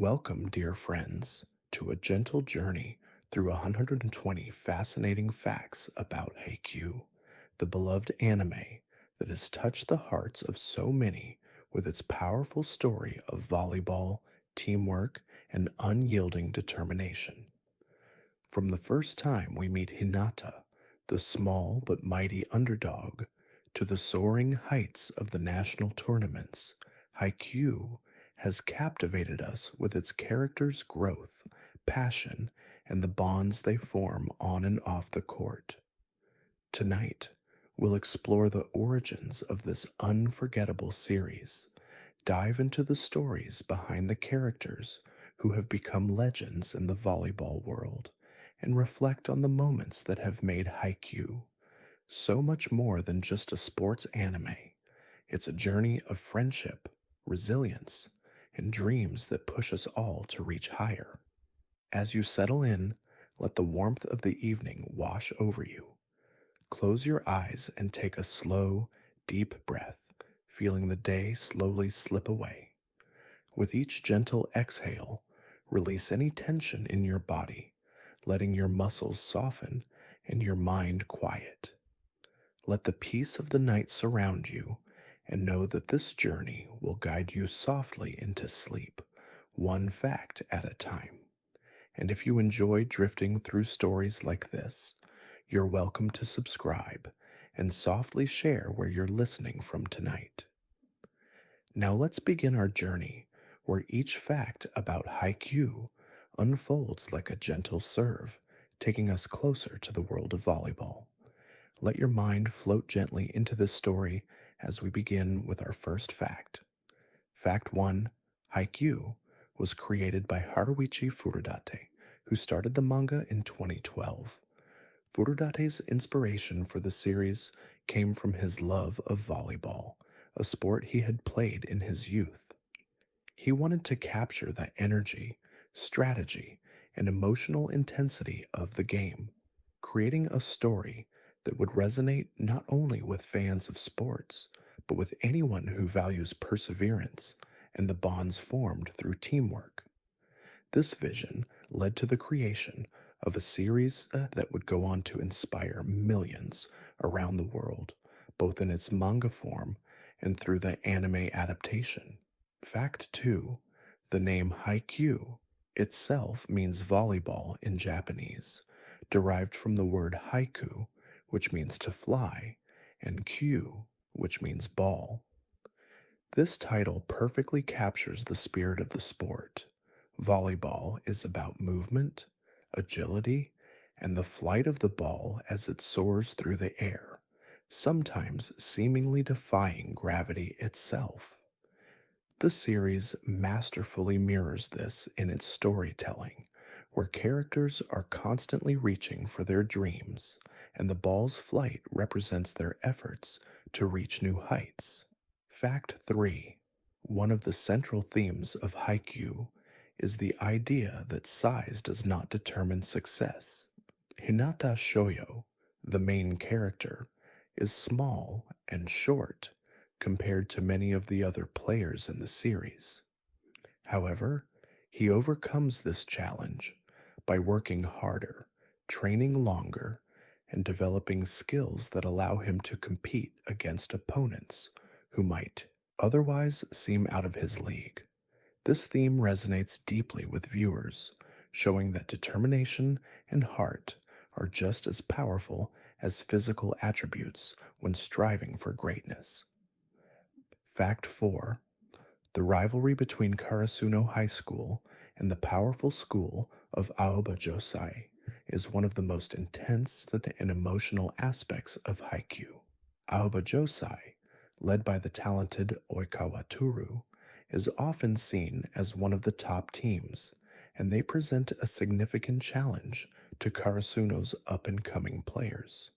Welcome, dear friends, to a gentle journey through 120 fascinating facts about Haikyuu, the beloved anime that has touched the hearts of so many with its powerful story of volleyball, teamwork, and unyielding determination. From the first time we meet Hinata, the small but mighty underdog, to the soaring heights of the national tournaments, Haikyuu has captivated us with its characters' growth, passion, and the bonds they form on and off the court. Tonight, we'll explore the origins of this unforgettable series, dive into the stories behind the characters who have become legends in the volleyball world, and reflect on the moments that have made Haikyuu so much more than just a sports anime. It's a journey of friendship, resilience, and dreams that push us all to reach higher. As you settle in, let the warmth of the evening wash over you. Close your eyes and take a slow, deep breath, feeling the day slowly slip away. With each gentle exhale, release any tension in your body, letting your muscles soften and your mind quiet. Let the peace of the night surround you, and know that this journey will guide you softly into sleep, one fact at a time. And if you enjoy drifting through stories like this, you're welcome to subscribe and softly share where you're listening from tonight. Now let's begin our journey where each fact about Haikyuu unfolds like a gentle serve, taking us closer to the world of volleyball. Let your mind float gently into this story as we begin with our first fact. Fact 1: Haikyuu was created by Haruichi Furudate, who started the manga in 2012. Furudate's inspiration for the series came from his love of volleyball, a sport he had played in his youth. He wanted to capture the energy, strategy, and emotional intensity of the game, creating a story that would resonate not only with fans of sports, but with anyone who values perseverance and the bonds formed through teamwork. This vision led to the creation of a series that would go on to inspire millions around the world, both in its manga form and through the anime adaptation. Fact 2: the name Haikyuu itself means volleyball in Japanese, derived from the word haiku, which means to fly, and kyu, which means ball. This title perfectly captures the spirit of the sport. Volleyball is about movement, agility, and the flight of the ball as it soars through the air, sometimes seemingly defying gravity itself. The series masterfully mirrors this in its storytelling, where characters are constantly reaching for their dreams, and the ball's flight represents their efforts to reach new heights. Fact 3: one of the central themes of Haikyuu is the idea that size does not determine success. Hinata Shoyo, the main character, is small and short compared to many of the other players in the series. However, he overcomes this challenge by working harder, training longer, and developing skills that allow him to compete against opponents who might otherwise seem out of his league. This theme resonates deeply with viewers, showing that determination and heart are just as powerful as physical attributes when striving for greatness. Fact 4: the rivalry between Karasuno High School and the powerful school of Aoba Josai is one of the most intense and emotional aspects of Haikyuu. Aoba Josai, led by the talented Oikawa Toru, is often seen as one of the top teams, and they present a significant challenge to Karasuno's up-and-coming players.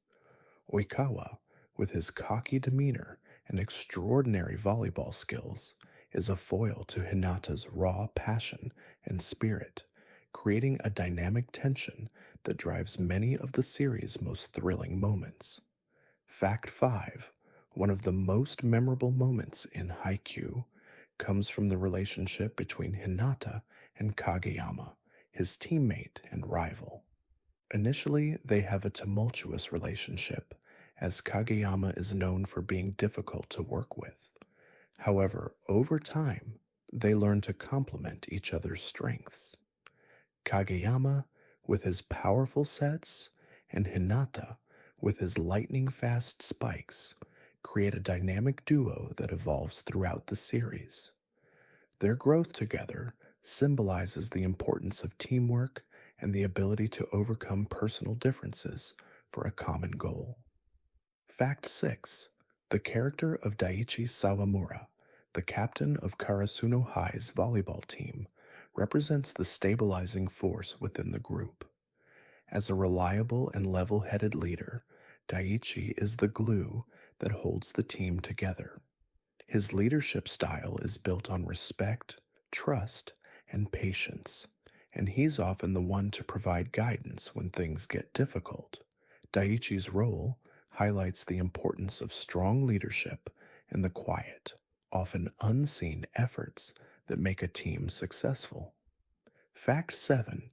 Oikawa, with his cocky demeanor and extraordinary volleyball skills, is a foil to Hinata's raw passion and spirit, creating a dynamic tension that drives many of the series' most thrilling moments. Fact 5: one of the most memorable moments in Haikyuu comes from the relationship between Hinata and Kageyama, his teammate and rival. Initially, they have a tumultuous relationship, as Kageyama is known for being difficult to work with. However, over time, they learn to complement each other's strengths. Kageyama, with his powerful sets, and Hinata, with his lightning fast spikes, create a dynamic duo that evolves throughout the series. Their growth together symbolizes the importance of teamwork and the ability to overcome personal differences for a common goal. Fact 6. The character of Daiichi Sawamura, the captain of Karasuno High's volleyball team, represents the stabilizing force within the group. As a reliable and level headed leader, Daiichi is the glue that holds the team together. His leadership style is built on respect, trust, and patience, and he's often the one to provide guidance when things get difficult. Daiichi's role highlights the importance of strong leadership and the quiet, often unseen efforts that make a team successful. Fact 7.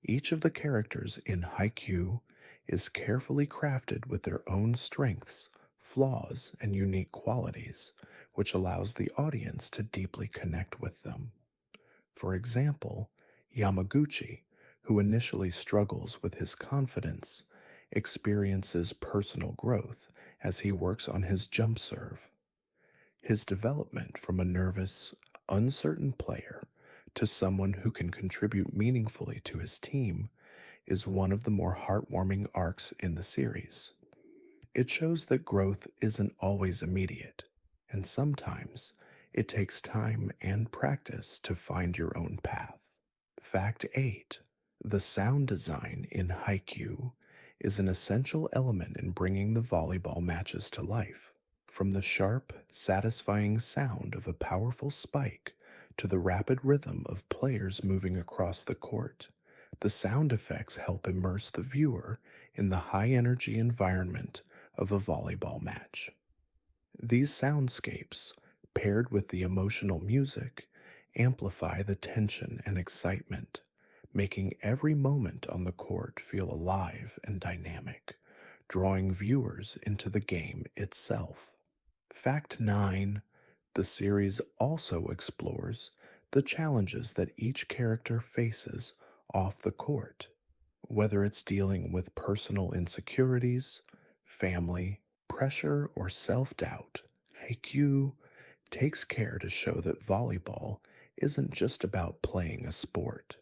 Each of the characters in Haikyuu is carefully crafted with their own strengths, flaws, and unique qualities, which allows the audience to deeply connect with them. For example, Yamaguchi, who initially struggles with his confidence, experiences personal growth as he works on his jump serve. His development from a nervous, uncertain player to someone who can contribute meaningfully to his team is one of the more heartwarming arcs in the series. It shows that growth isn't always immediate, and sometimes it takes time and practice to find your own path. Fact 8. The sound design in Haikyuu is an essential element in bringing the volleyball matches to life. From the sharp, satisfying sound of a powerful spike to the rapid rhythm of players moving across the court, the sound effects help immerse the viewer in the high-energy environment of a volleyball match. These soundscapes, paired with the emotional music, amplify the tension and excitement, making every moment on the court feel alive and dynamic, drawing viewers into the game itself. Fact 9. The series also explores the challenges that each character faces off the court, whether it's dealing with personal insecurities, family, pressure, or self-doubt. Haikyuu takes care to show that volleyball isn't just about playing a sport.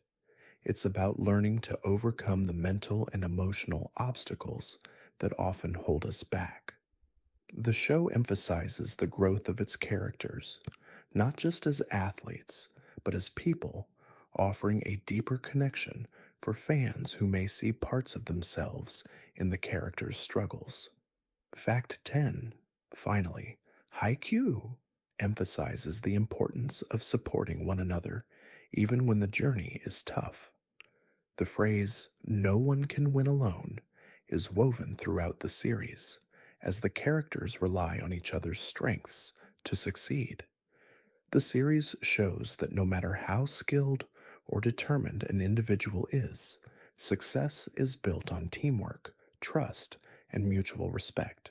It's about learning to overcome the mental and emotional obstacles that often hold us back. The show emphasizes the growth of its characters, not just as athletes, but as people, offering a deeper connection for fans who may see parts of themselves in the characters' struggles. Fact 10. Finally, Haikyuu emphasizes the importance of supporting one another even when the journey is tough. The phrase, "no one can win alone," is woven throughout the series, as the characters rely on each other's strengths to succeed. The series shows that no matter how skilled or determined an individual is, success is built on teamwork, trust, and mutual respect.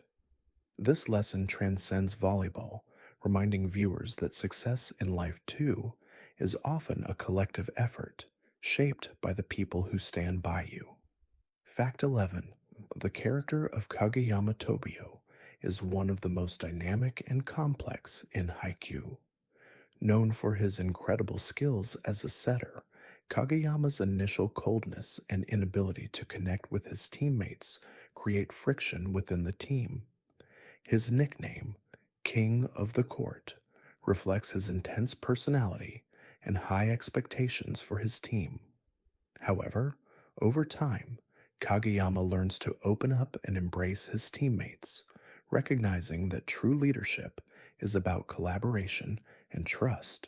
This lesson transcends volleyball, reminding viewers that success in life too is often a collective effort, shaped by the people who stand by you. Fact 11. The character of Kageyama Tobio is one of the most dynamic and complex in Haikyuu. Known for his incredible skills as a setter, Kageyama's initial coldness and inability to connect with his teammates create friction within the team. His nickname, King of the Court, reflects his intense personality and high expectations for his team. However, over time, Kageyama learns to open up and embrace his teammates, recognizing that true leadership is about collaboration and trust.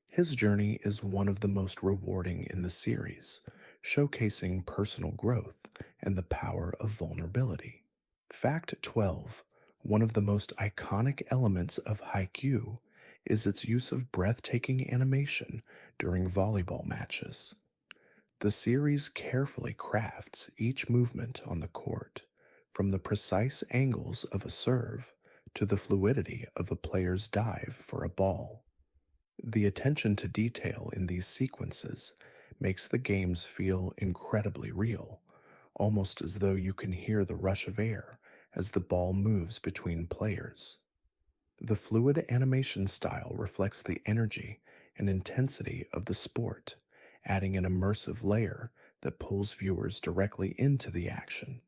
His journey is one of the most rewarding in the series, showcasing personal growth and the power of vulnerability. Fact 12. One of the most iconic elements of Haikyuu is its use of breathtaking animation during volleyball matches. The series carefully crafts each movement on the court, from the precise angles of a serve to the fluidity of a player's dive for a ball. The attention to detail in these sequences makes the games feel incredibly real, almost as though you can hear the rush of air as the ball moves between players. The fluid animation style reflects the energy and intensity of the sport, adding an immersive layer that pulls viewers directly into the action.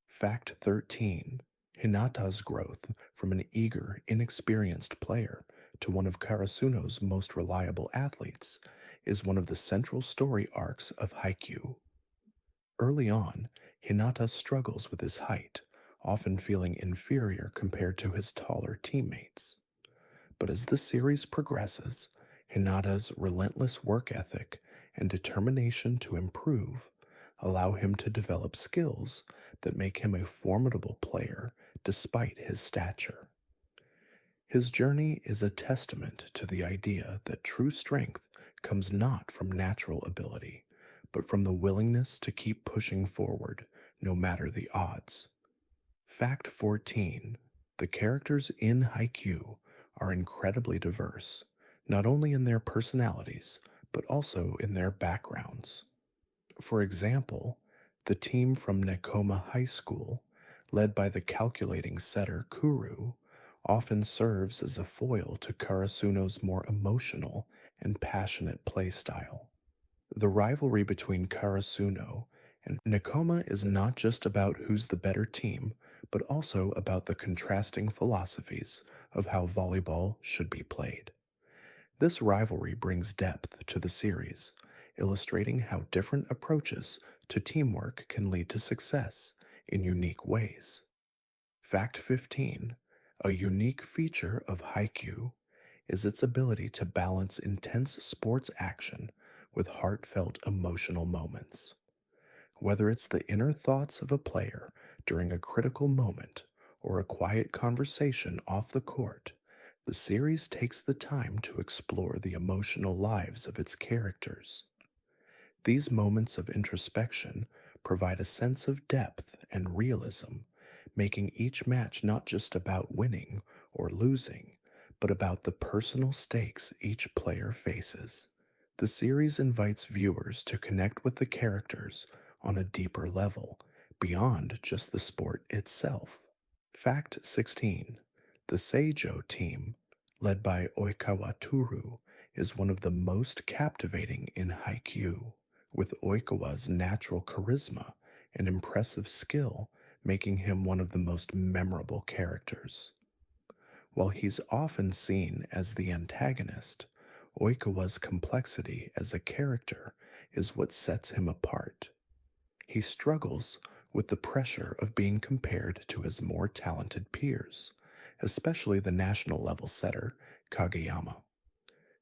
Fact 13: Hinata's growth from an eager, inexperienced player to one of Karasuno's most reliable athletes is one of the central story arcs of Haikyuu. Early on, Hinata struggles with his height, often feeling inferior compared to his taller teammates. But as the series progresses, Hinata's relentless work ethic and determination to improve allow him to develop skills that make him a formidable player despite his stature. His journey is a testament to the idea that true strength comes not from natural ability, but from the willingness to keep pushing forward no matter the odds. Fact 14: The characters in Haikyuu are incredibly diverse, not only in their personalities, but also in their backgrounds. For example, the team from Nekoma High School, led by the calculating setter Kuru, often serves as a foil to Karasuno's more emotional and passionate playstyle. The rivalry between Karasuno and Nekoma is not just about who's the better team, but also about the contrasting philosophies of how volleyball should be played. This rivalry brings depth to the series, illustrating how different approaches to teamwork can lead to success in unique ways. Fact 15: A unique feature of Haikyuu is its ability to balance intense sports action with heartfelt emotional moments. Whether it's the inner thoughts of a player during a critical moment or a quiet conversation off the court, the series takes the time to explore the emotional lives of its characters. These moments of introspection provide a sense of depth and realism, making each match not just about winning or losing, but about the personal stakes each player faces. The series invites viewers to connect with the characters on a deeper level, beyond just the sport itself. Fact 16: The Seijo team, led by Oikawa Toru, is one of the most captivating in Haikyuu, with Oikawa's natural charisma and impressive skill making him one of the most memorable characters. While he's often seen as the antagonist, Oikawa's complexity as a character is what sets him apart. He struggles with the pressure of being compared to his more talented peers, especially the national level setter Kageyama.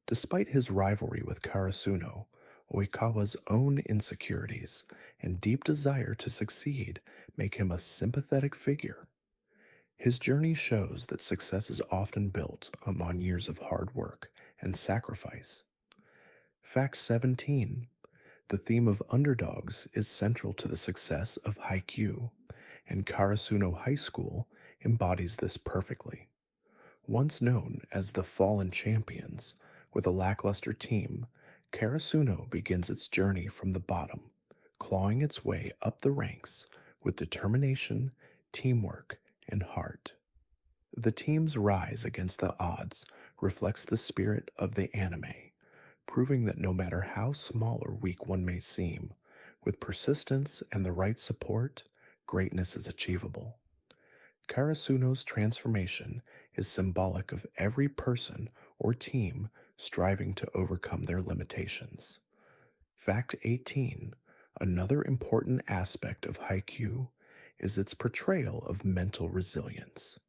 Despite his rivalry with Karasuno, Oikawa's own insecurities and deep desire to succeed make him a sympathetic figure. His journey shows that success is often built upon years of hard work and sacrifice. Fact 17: The theme of underdogs is central to the success of Haikyuu, and Karasuno High School embodies this perfectly. Once known as the Fallen Champions, with a lackluster team, Karasuno begins its journey from the bottom, clawing its way up the ranks with determination, teamwork, and heart. The team's rise against the odds reflects the spirit of the anime, proving that no matter how small or weak one may seem, with persistence and the right support, greatness is achievable. Karasuno's transformation is symbolic of every person or team striving to overcome their limitations. Fact 18: Another important aspect of Haikyuu is its portrayal of mental resilience.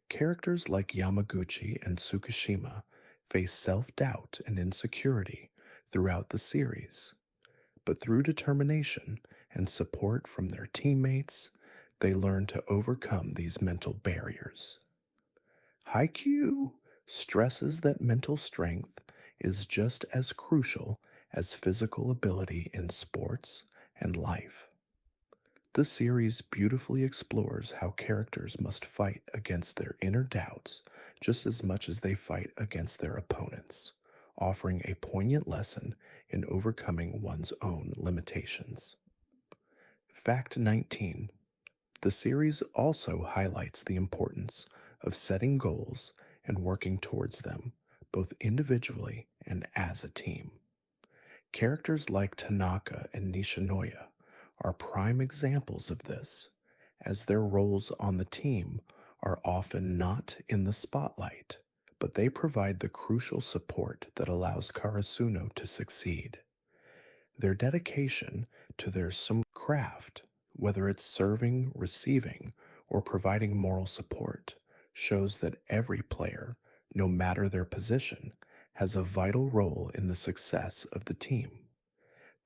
Characters like Yamaguchi and Tsukishima face self-doubt and insecurity throughout the series, but through determination and support from their teammates, they learn to overcome these mental barriers. Haikyuu stresses that mental strength is just as crucial as physical ability in sports and life. The series beautifully explores how characters must fight against their inner doubts just as much as they fight against their opponents, offering a poignant lesson in overcoming one's own limitations. Fact 19. The series also highlights the importance of setting goals and working towards them, both individually and as a team. Characters like Tanaka and Nishinoya are prime examples of this, as their roles on the team are often not in the spotlight, but they provide the crucial support that allows Karasuno to succeed. Their dedication to their craft, whether it's serving, receiving, or providing moral support, shows that every player, no matter their position, has a vital role in the success of the team.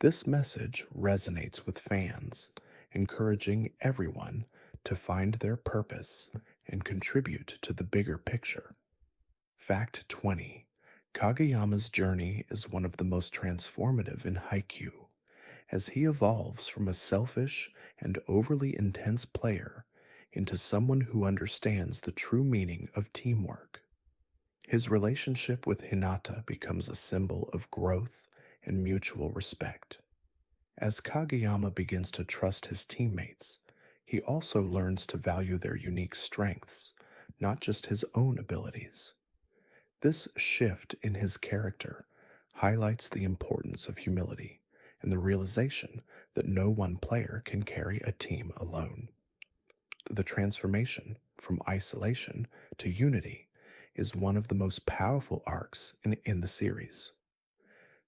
This message resonates with fans, encouraging everyone to find their purpose and contribute to the bigger picture. Fact 20. Kageyama's journey is one of the most transformative in Haikyuu, as he evolves from a selfish and overly intense player into someone who understands the true meaning of teamwork. His relationship with Hinata becomes a symbol of growth and mutual respect. As Kageyama begins to trust his teammates, he also learns to value their unique strengths, not just his own abilities. This shift in his character highlights the importance of humility and the realization that no one player can carry a team alone. The transformation from isolation to unity is one of the most powerful arcs in the series.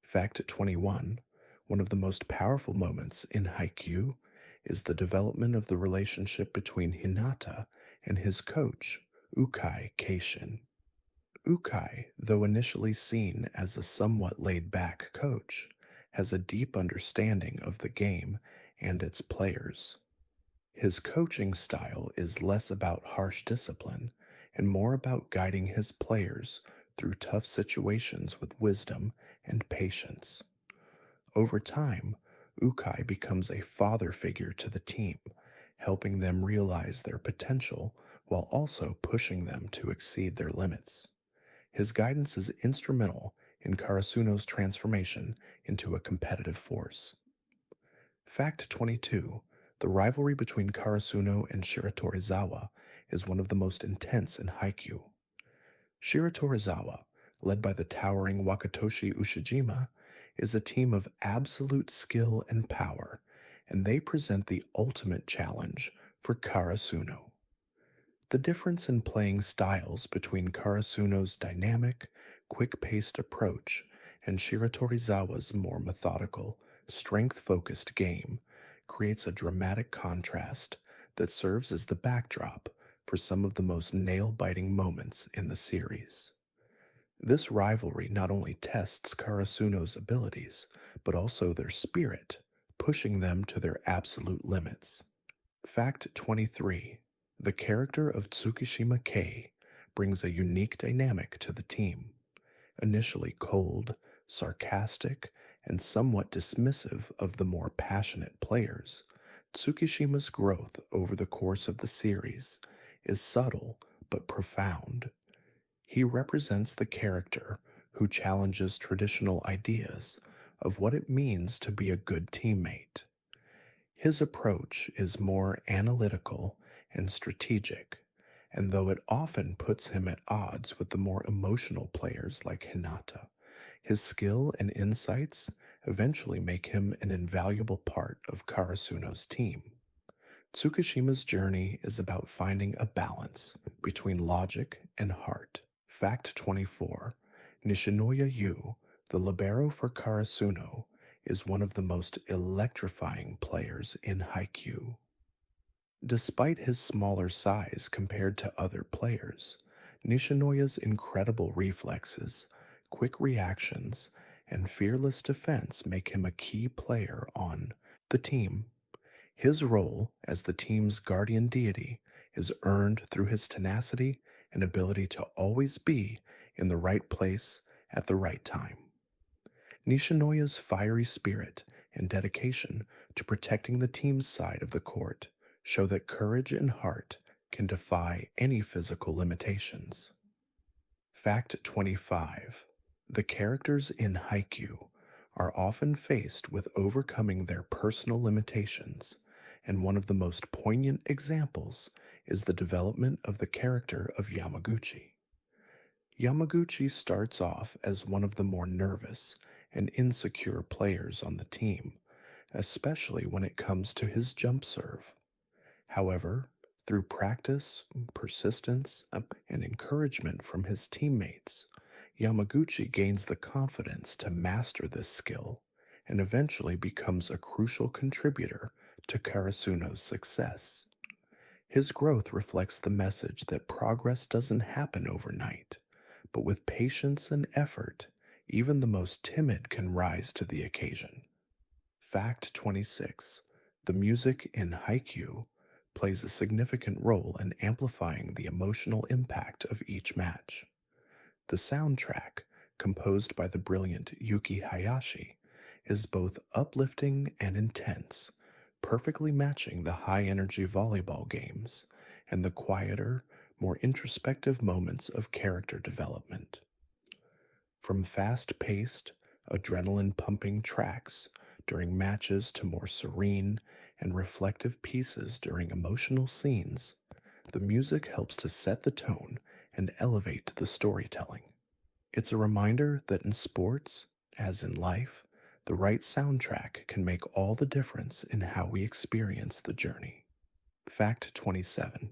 Fact 21. One of the most powerful moments in Haikyuu is the development of the relationship between Hinata and his coach, Ukai Keishin. Ukai, though initially seen as a somewhat laid-back coach, has a deep understanding of the game and its players. His coaching style is less about harsh discipline and more about guiding his players through tough situations with wisdom and patience. Over time, Ukai becomes a father figure to the team, helping them realize their potential while also pushing them to exceed their limits. His guidance is instrumental in Karasuno's transformation into a competitive force. Fact 22. The rivalry between Karasuno and Shiratorizawa is one of the most intense in Haikyuu. Shiratorizawa, led by the towering Wakatoshi Ushijima, is a team of absolute skill and power, and they present the ultimate challenge for Karasuno. The difference in playing styles between Karasuno's dynamic, quick-paced approach and Shiratorizawa's more methodical, strength-focused game creates a dramatic contrast that serves as the backdrop for some of the most nail-biting moments in the series. This rivalry not only tests Karasuno's abilities, but also their spirit, pushing them to their absolute limits. Fact 23. The character of Tsukishima Kei brings a unique dynamic to the team. Initially cold, sarcastic, and somewhat dismissive of the more passionate players, Tsukishima's growth over the course of the series is subtle but profound. He represents the character who challenges traditional ideas of what it means to be a good teammate. His approach is more analytical and strategic, and though it often puts him at odds with the more emotional players like Hinata, his skill and insights eventually make him an invaluable part of Karasuno's team. Tsukishima's journey is about finding a balance between logic and heart. Fact 24. Nishinoya Yu, the libero for Karasuno, is one of the most electrifying players in Haikyuu. Despite his smaller size compared to other players, Nishinoya's incredible reflexes, quick reactions, and fearless defense make him a key player on the team. His role as the team's guardian deity is earned through his tenacity and ability to always be in the right place at the right time. Nishinoya's fiery spirit and dedication to protecting the team's side of the court show that courage and heart can defy any physical limitations. Fact 25. The characters in Haikyuu are often faced with overcoming their personal limitations, and one of the most poignant examples is the development of the character of Yamaguchi. Yamaguchi starts off as one of the more nervous and insecure players on the team, especially when it comes to his jump serve. However, through practice, persistence, and encouragement from his teammates, Yamaguchi gains the confidence to master this skill and eventually becomes a crucial contributor to Karasuno's success. His growth reflects the message that progress doesn't happen overnight, but with patience and effort, even the most timid can rise to the occasion. Fact 26. The music in Haikyuu plays a significant role in amplifying the emotional impact of each match. The soundtrack, composed by the brilliant Yuki Hayashi, is both uplifting and intense, perfectly matching the high energy volleyball games and the quieter, more introspective moments of character development. From fast paced, adrenaline pumping tracks during matches to more serene and reflective pieces during emotional scenes, the music helps to set the tone and elevate the storytelling. It's a reminder that in sports, as in life, the right soundtrack can make all the difference in how we experience the journey. Fact 27.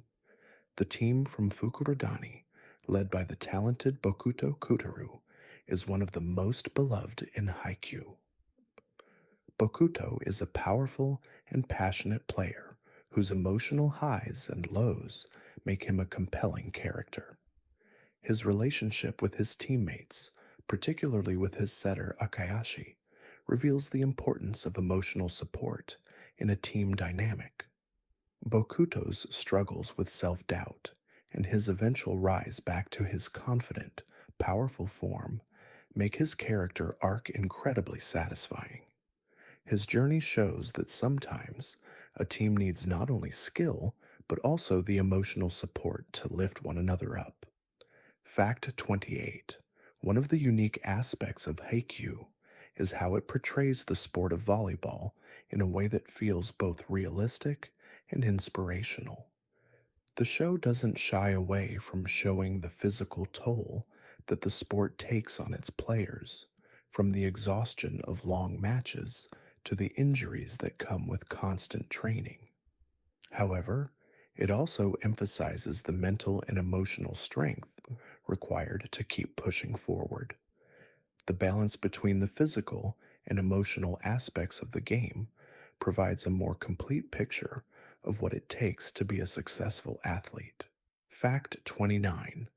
The team from Fukurodani, led by the talented Bokuto Kutaru, is one of the most beloved in Haikyuu. Bokuto is a powerful and passionate player whose emotional highs and lows make him a compelling character. His relationship with his teammates, particularly with his setter Akayashi, reveals the importance of emotional support in a team dynamic. Bokuto's struggles with self-doubt and his eventual rise back to his confident, powerful form make his character arc incredibly satisfying. His journey shows that sometimes a team needs not only skill, but also the emotional support to lift one another up. Fact 28. One of the unique aspects of Haikyuu is how it portrays the sport of volleyball in a way that feels both realistic and inspirational. The show doesn't shy away from showing the physical toll that the sport takes on its players, from the exhaustion of long matches to the injuries that come with constant training. However, it also emphasizes the mental and emotional strength required to keep pushing forward. The balance between the physical and emotional aspects of the game provides a more complete picture of what it takes to be a successful athlete. Fact 29.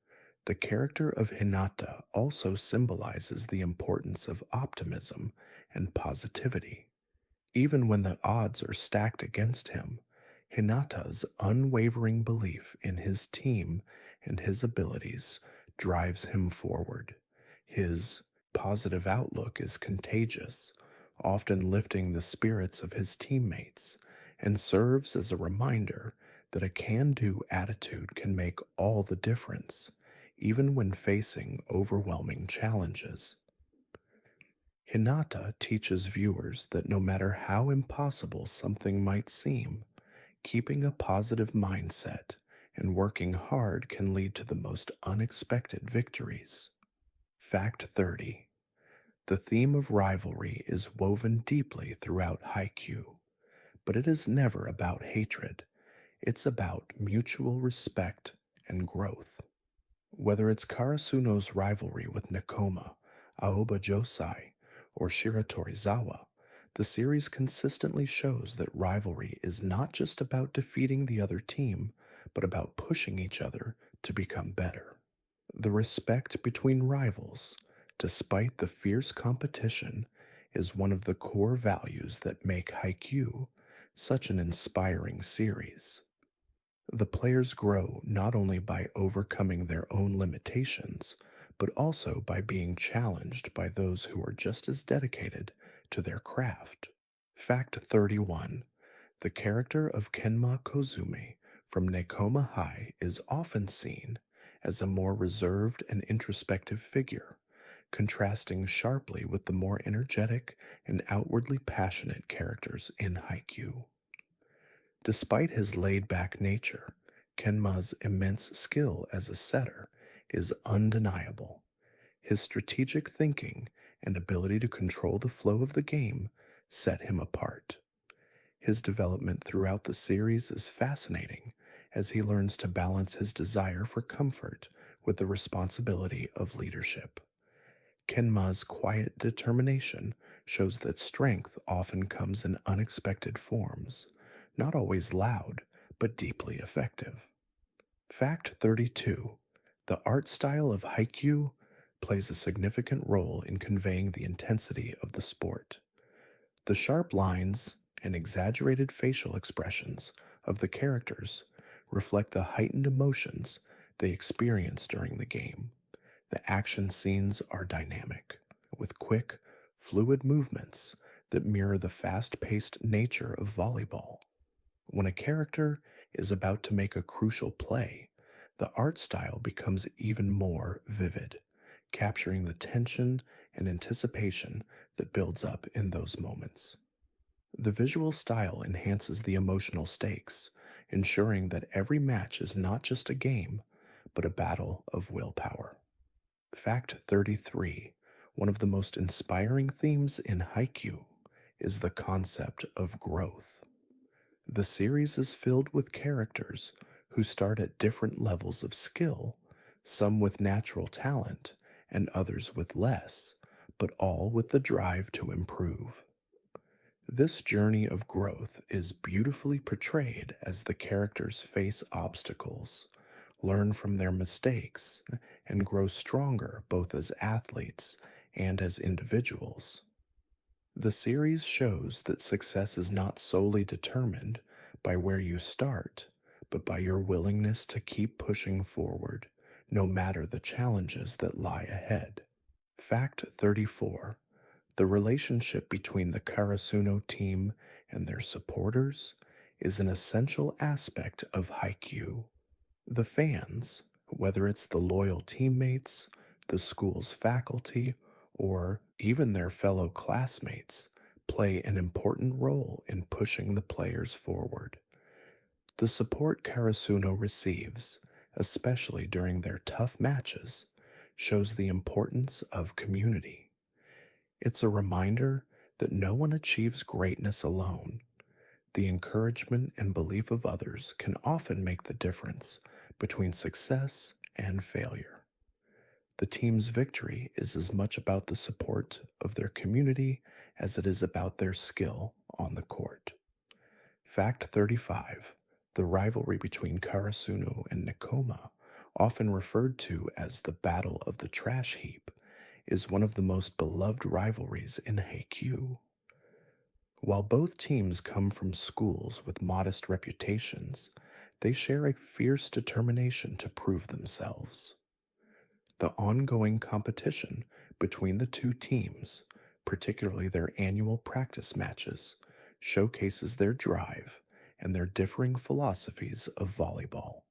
The character of Hinata also symbolizes the importance of optimism and positivity. Even when the odds are stacked against him, Hinata's unwavering belief in his team and his abilities drives him forward. His positive outlook is contagious, often lifting the spirits of his teammates, and serves as a reminder that a can-do attitude can make all the difference, even when facing overwhelming challenges. Hinata teaches viewers that no matter how impossible something might seem, keeping a positive mindset and working hard can lead to the most unexpected victories. Fact 30. The theme of rivalry is woven deeply throughout Haikyuu, but it is never about hatred. It's about mutual respect and growth. Whether it's Karasuno's rivalry with Nekoma, Aoba Josai, or Shiratorizawa, the series consistently shows that rivalry is not just about defeating the other team, but about pushing each other to become better. The respect between rivals, despite the fierce competition, is one of the core values that make Haikyuu such an inspiring series. The players grow not only by overcoming their own limitations, but also by being challenged by those who are just as dedicated to their craft. Fact 31. The character of Kenma Kozume from Nekoma High is often seen as a more reserved and introspective figure, contrasting sharply with the more energetic and outwardly passionate characters in Haikyuu. Despite his laid back nature, Kenma's immense skill as a setter is undeniable. His strategic thinking and ability to control the flow of the game set him apart. His development throughout the series is fascinating as he learns to balance his desire for comfort with the responsibility of leadership. Kenma's quiet determination shows that strength often comes in unexpected forms, not always loud, but deeply effective. Fact 32. The art style of Haikyuu plays a significant role in conveying the intensity of the sport. The sharp lines and exaggerated facial expressions of the characters reflect the heightened emotions they experience during the game. The action scenes are dynamic, with quick, fluid movements that mirror the fast paced nature of volleyball. When a character is about to make a crucial play, the art style becomes even more vivid, capturing the tension and anticipation that builds up in those moments. The visual style enhances the emotional stakes, ensuring that every match is not just a game, but a battle of willpower. Fact 33. One of the most inspiring themes in Haikyuu is the concept of growth. The series is filled with characters who start at different levels of skill, some with natural talent and others with less, but all with the drive to improve. This journey of growth is beautifully portrayed as the characters face obstacles, learn from their mistakes, and grow stronger both as athletes and as individuals. The series shows that success is not solely determined by where you start, but by your willingness to keep pushing forward, no matter the challenges that lie ahead. Fact 34. The relationship between the Karasuno team and their supporters is an essential aspect of Haikyuu. The fans, whether it's the loyal teammates, the school's faculty, or even their fellow classmates, play an important role in pushing the players forward. The support Karasuno receives, especially during their tough matches, shows the importance of community. It's a reminder that no one achieves greatness alone. The encouragement and belief of others can often make the difference between success and failure. The team's victory is as much about the support of their community as it is about their skill on the court. Fact 35. The rivalry between Karasuno and Nekoma, often referred to as the Battle of the Trash Heap, is one of the most beloved rivalries in Haikyuu. While both teams come from schools with modest reputations, they share a fierce determination to prove themselves. The ongoing competition between the two teams, particularly their annual practice matches, showcases their drive and their differing philosophies of volleyball.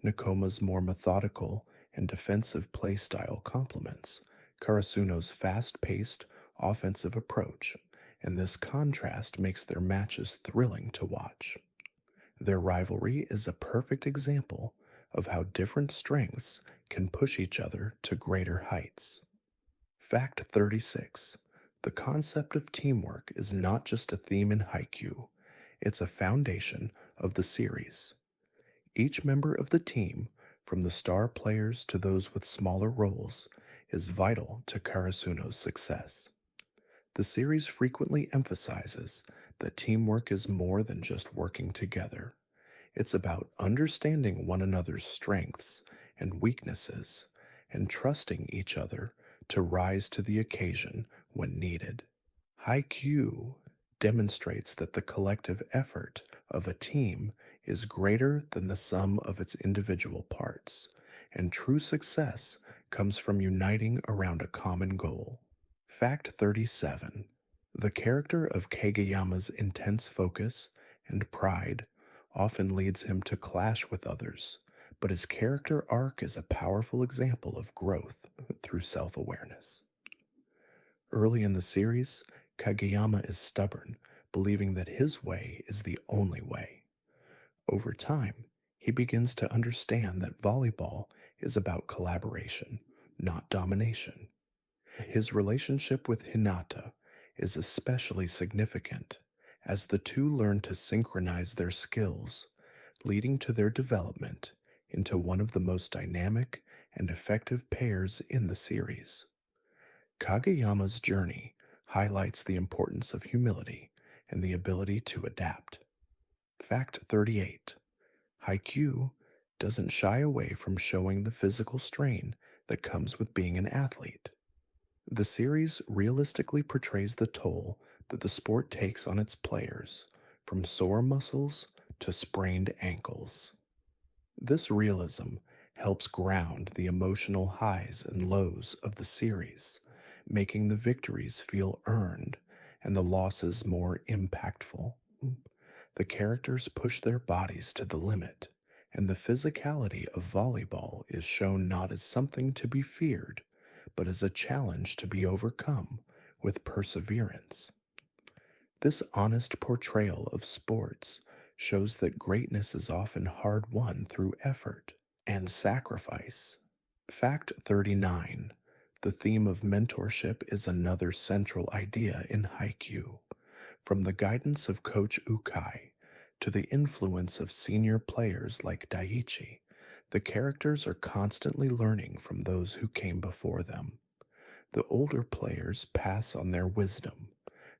Nekoma's more methodical and defensive play style complements Karasuno's fast-paced offensive approach, and this contrast makes their matches thrilling to watch. Their rivalry is a perfect example of how different strengths can push each other to greater heights. Fact 36. The concept of teamwork is not just a theme in Haikyuu, it's a foundation of the series. Each member of the team, from the star players to those with smaller roles, is vital to Karasuno's success. The series frequently emphasizes that teamwork is more than just working together. It's about understanding one another's strengths and weaknesses and trusting each other to rise to the occasion when needed. Haikyuu demonstrates that the collective effort of a team is greater than the sum of its individual parts, and true success comes from uniting around a common goal. Fact 37. The character of Kageyama's intense focus and pride often leads him to clash with others, but his character arc is a powerful example of growth through self awareness. Early in the series, Kageyama is stubborn, believing that his way is the only way. Over time, he begins to understand that volleyball is about collaboration, not domination. His relationship with Hinata is especially significant as the two learn to synchronize their skills, leading to their development into one of the most dynamic and effective pairs in the series. Kageyama's journey highlights the importance of humility and the ability to adapt. Fact 38. Haikyuu doesn't shy away from showing the physical strain that comes with being an athlete. The series realistically portrays the toll that the sport takes on its players, from sore muscles to sprained ankles. This realism helps ground the emotional highs and lows of the series, making the victories feel earned and the losses more impactful. The characters push their bodies to the limit, and the physicality of volleyball is shown not as something to be feared, but as a challenge to be overcome with perseverance. This honest portrayal of sports shows that greatness is often hard won through effort and sacrifice. Fact 39. The theme of mentorship is another central idea in Haikyuu. From the guidance of Coach Ukai to the influence of senior players like Daiichi, the characters are constantly learning from those who came before them. The older players pass on their wisdom,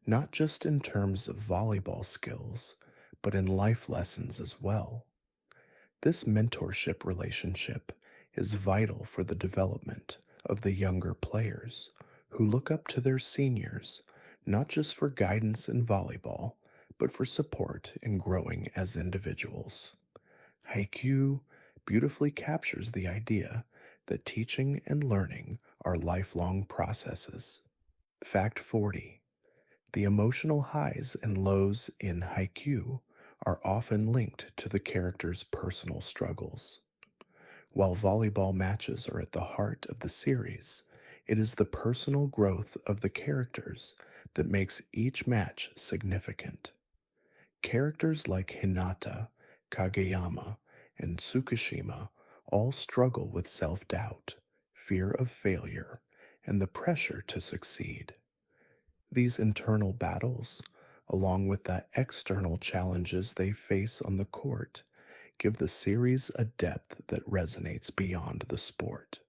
not just in terms of volleyball skills, but in life lessons as well. This mentorship relationship is vital for the development of the younger players who look up to their seniors not just for guidance in volleyball, but for support in growing as individuals. Haikyuu beautifully captures the idea that teaching and learning are lifelong processes. Fact 40. The emotional highs and lows in Haikyuu are often linked to the characters' personal struggles. While volleyball matches are at the heart of the series, it is the personal growth of the characters that makes each match significant. Characters like Hinata, Kageyama, and Tsukishima all struggle with self-doubt, fear of failure, and the pressure to succeed. These internal battles, along with the external challenges they face on the court, give the series a depth that resonates beyond the sport.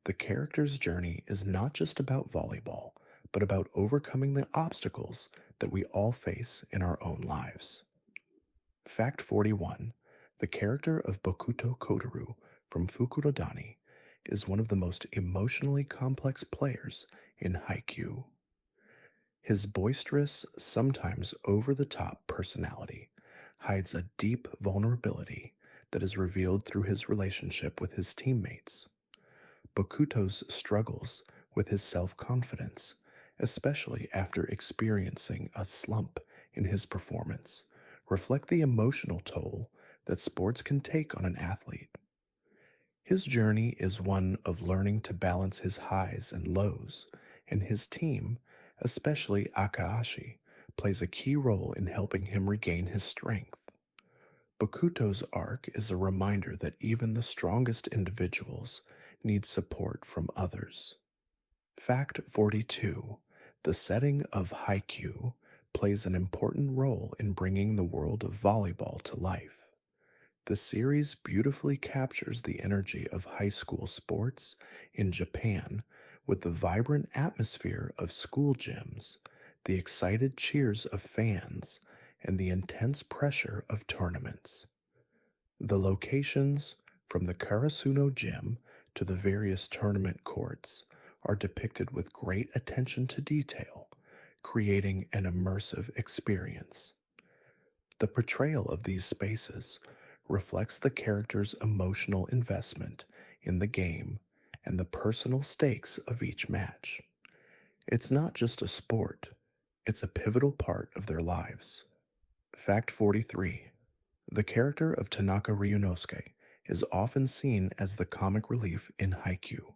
The character's journey is not just about volleyball, but about overcoming the obstacles that we all face in our own lives. Fact 41. The character of Bokuto Kotoru from Fukurodani is one of the most emotionally complex players in Haikyuu. His boisterous, sometimes over-the-top personality hides a deep vulnerability that is revealed through his relationship with his teammates. Bokuto's struggles with his self-confidence, especially after experiencing a slump in his performance, reflect the emotional toll that sports can take on an athlete. His journey is one of learning to balance his highs and lows, and his team, especially Akahashi, plays a key role in helping him regain his strength. Bokuto's arc is a reminder that even the strongest individuals need support from others. Fact 42. The setting of Haikyuu plays an important role in bringing the world of volleyball to life. The series beautifully captures the energy of high school sports in Japan with the vibrant atmosphere of school gyms, the excited cheers of fans, and the intense pressure of tournaments. The locations, from the Karasuno gym to the various tournament courts, are depicted with great attention to detail, creating an immersive experience. The portrayal of these spaces reflects the character's emotional investment in the game and the personal stakes of each match. It's not just a sport, it's a pivotal part of their lives. Fact 43. The character of Tanaka Ryunosuke is often seen as the comic relief in Haikyuu,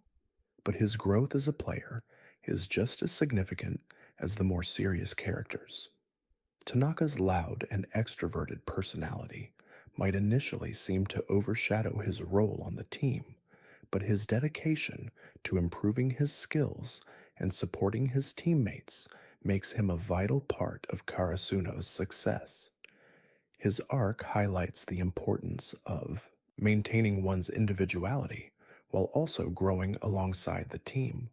but his growth as a player is just as significant as the more serious characters. Tanaka's loud and extroverted personality might initially seem to overshadow his role on the team, but his dedication to improving his skills and supporting his teammates makes him a vital part of Karasuno's success. His arc highlights the importance of maintaining one's individuality while also growing alongside the team.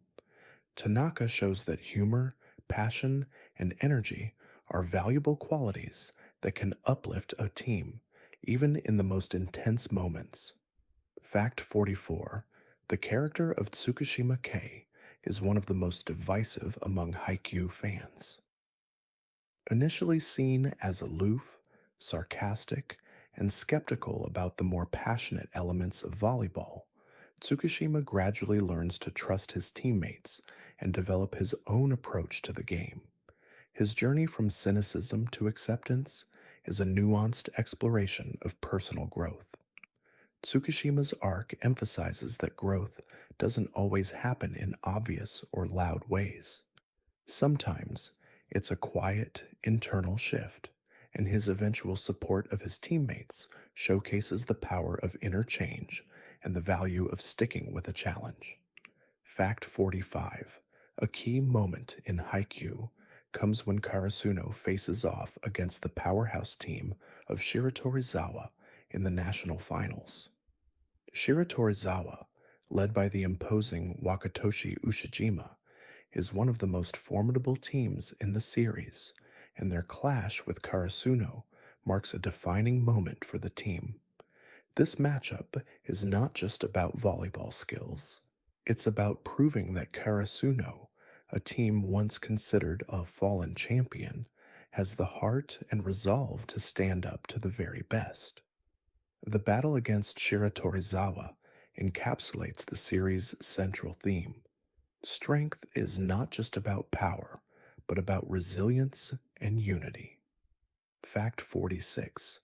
Tanaka shows that humor, passion, and energy are valuable qualities that can uplift a team, even in the most intense moments. Fact 44. The character of Tsukushima Kei is one of the most divisive among Haikyuu fans. Initially seen as aloof, sarcastic, and skeptical about the more passionate elements of volleyball, Tsukushima gradually learns to trust his teammates and develop his own approach to the game. His journey from cynicism to acceptance is a nuanced exploration of personal growth. Tsukushima's arc emphasizes that growth doesn't always happen in obvious or loud ways. Sometimes it's a quiet, internal shift, and his eventual support of his teammates showcases the power of inner change and the value of sticking with a challenge. Fact 45. A key moment in Haikyuu comes when Karasuno faces off against the powerhouse team of Shiratorizawa in the national finals. Shiratorizawa, led by the imposing Wakatoshi Ushijima, is one of the most formidable teams in the series, and their clash with Karasuno marks a defining moment for the team. This matchup is not just about volleyball skills. It's about proving that Karasuno, a team once considered a fallen champion, has the heart and resolve to stand up to the very best. The battle against Shiratorizawa encapsulates the series' central theme. Strength is not just about power, but about resilience and unity. Fact 46.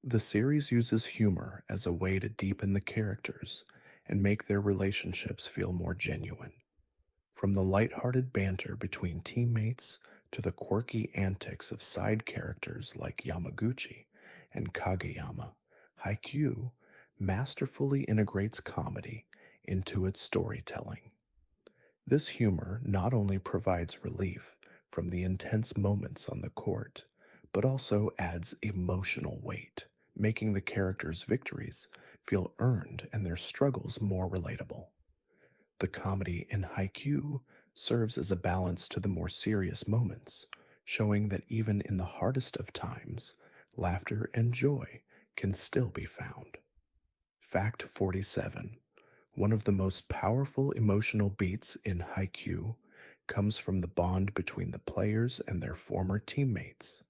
The series uses humor as a way to deepen the characters and make their relationships feel more genuine. From the lighthearted banter between teammates to the quirky antics of side characters like Yamaguchi and Kageyama, Haikyuu masterfully integrates comedy into its storytelling. This humor not only provides relief from the intense moments on the court, but also adds emotional weight, making the characters' victories feel earned and their struggles more relatable. The comedy in Haikyuu serves as a balance to the more serious moments, showing that even in the hardest of times, laughter and joy can still be found. Fact 47. One of the most powerful emotional beats in Haikyuu comes from the bond between the players and their former teammates.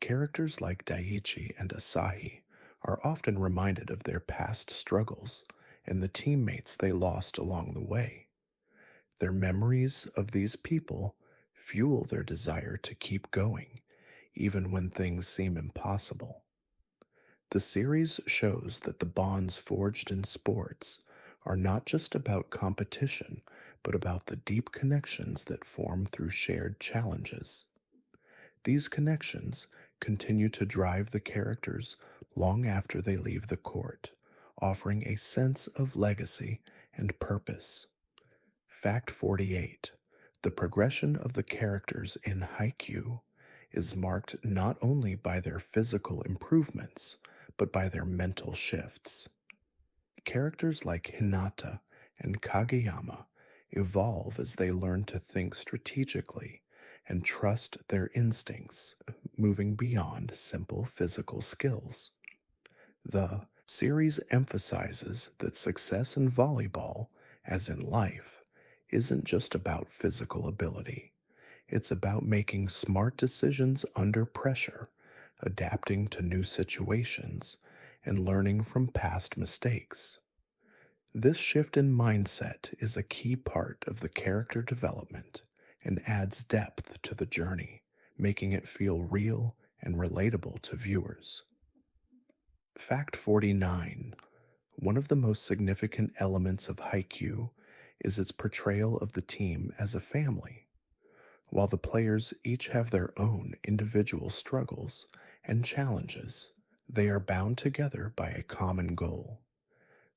Characters like Daiichi and Asahi are often reminded of their past struggles and the teammates they lost along the way. Their memories of these people fuel their desire to keep going, even when things seem impossible. The series shows that the bonds forged in sports are not just about competition, but about the deep connections that form through shared challenges. These connections continue to drive the characters long after they leave the court, offering a sense of legacy and purpose. Fact 48. The progression of the characters in Haikyuu is marked not only by their physical improvements, but by their mental shifts. Characters like Hinata and Kageyama evolve as they learn to think strategically and trust their instincts, moving beyond simple physical skills. The series emphasizes that success in volleyball, as in life, isn't just about physical ability. It's about making smart decisions under pressure, adapting to new situations, and learning from past mistakes. This shift in mindset is a key part of the character development and adds depth to the journey, making it feel real and relatable to viewers. Fact 49. One of the most significant elements of Haikyuu is its portrayal of the team as a family. While the players each have their own individual struggles and challenges, they are bound together by a common goal.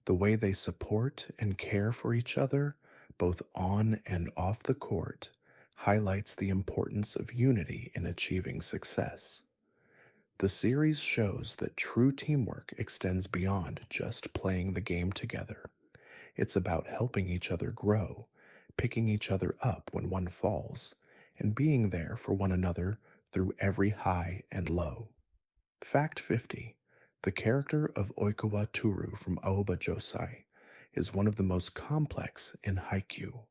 The way they support and care for each other, both on and off the court, highlights the importance of unity in achieving success. The series shows that true teamwork extends beyond just playing the game together. It's about helping each other grow, picking each other up when one falls, and being there for one another through every high and low. Fact 50. The character of Oikawa Turu from Aoba Josei is one of the most complex in Haikyuu.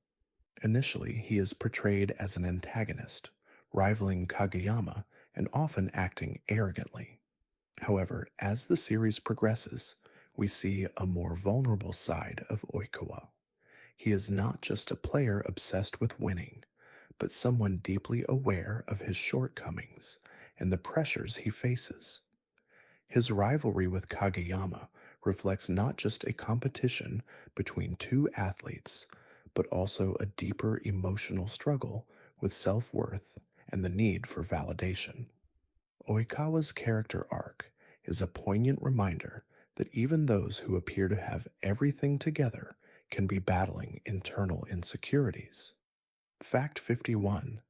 Initially, he is portrayed as an antagonist, rivaling Kageyama and often acting arrogantly. However, as the series progresses, we see a more vulnerable side of Oikawa. He is not just a player obsessed with winning, but someone deeply aware of his shortcomings and the pressures he faces. His rivalry with Kageyama reflects not just a competition between two athletes, but also a deeper emotional struggle with self worth and the need for validation. Oikawa's character arc is a poignant reminder that even those who appear to have everything together can be battling internal insecurities. Fact 51.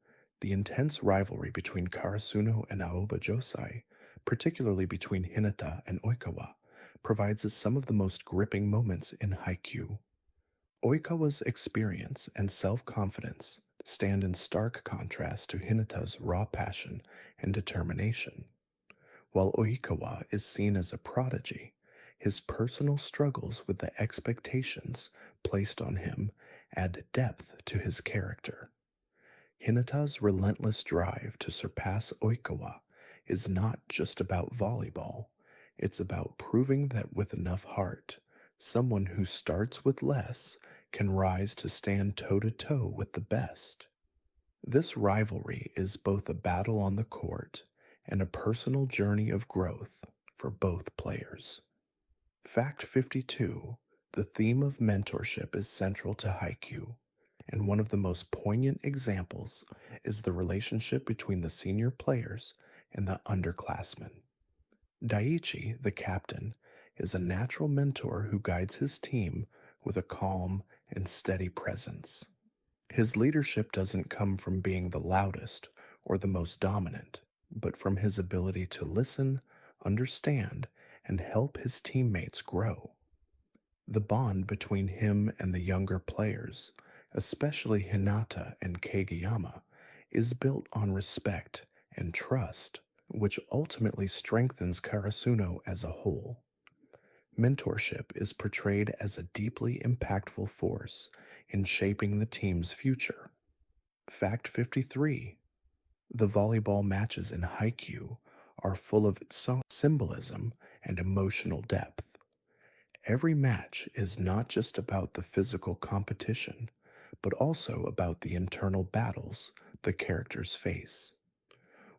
The intense rivalry between Karasuno and Aoba Josei, particularly between Hinata and Oikawa, provides us some of the most gripping moments in Haikyuu. Oikawa's experience and self-confidence stand in stark contrast to Hinata's raw passion and determination. While Oikawa is seen as a prodigy, his personal struggles with the expectations placed on him add depth to his character. Hinata's relentless drive to surpass Oikawa is not just about volleyball, it's about proving that with enough heart, someone who starts with less can rise to stand toe to toe with the best. This rivalry is both a battle on the court and a personal journey of growth for both players. Fact 52. The theme of mentorship is central to Haikyuu, and one of the most poignant examples is the relationship between the senior players and the underclassmen. Daiichi, the captain, is a natural mentor who guides his team with a calm and steady presence. His leadership doesn't come from being the loudest or the most dominant, but from his ability to listen, understand, and help his teammates grow. The bond between him and the younger players, especially Hinata and Kageyama, is built on respect and trust, which ultimately strengthens Karasuno as a whole. Mentorship is portrayed as a deeply impactful force in shaping the team's future. Fact 53. The volleyball matches in Haikyuu are full of symbolism and emotional depth. Every match is not just about the physical competition, but also about the internal battles the characters face.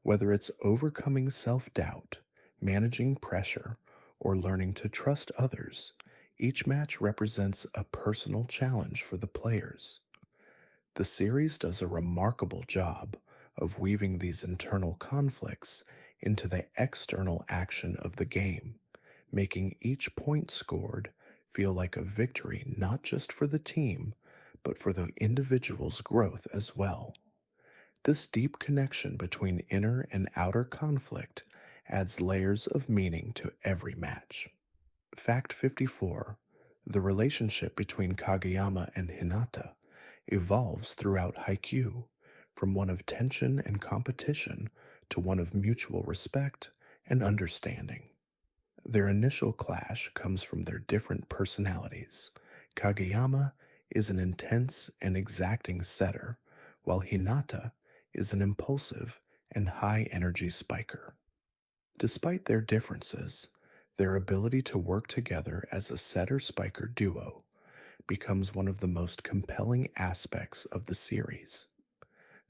Whether it's overcoming self-doubt, managing pressure, or learning to trust others, each match represents a personal challenge for the players. The series does a remarkable job of weaving these internal conflicts into the external action of the game, making each point scored feel like a victory not just for the team, but for the individual's growth as well. This deep connection between inner and outer conflict adds layers of meaning to every match. Fact 54. The relationship between Kageyama and Hinata evolves throughout Haikyuu, from one of tension and competition to one of mutual respect and understanding. Their initial clash comes from their different personalities. Kageyama is an intense and exacting setter, while Hinata is an impulsive and high-energy spiker. Despite their differences, their ability to work together as a setter-spiker duo becomes one of the most compelling aspects of the series.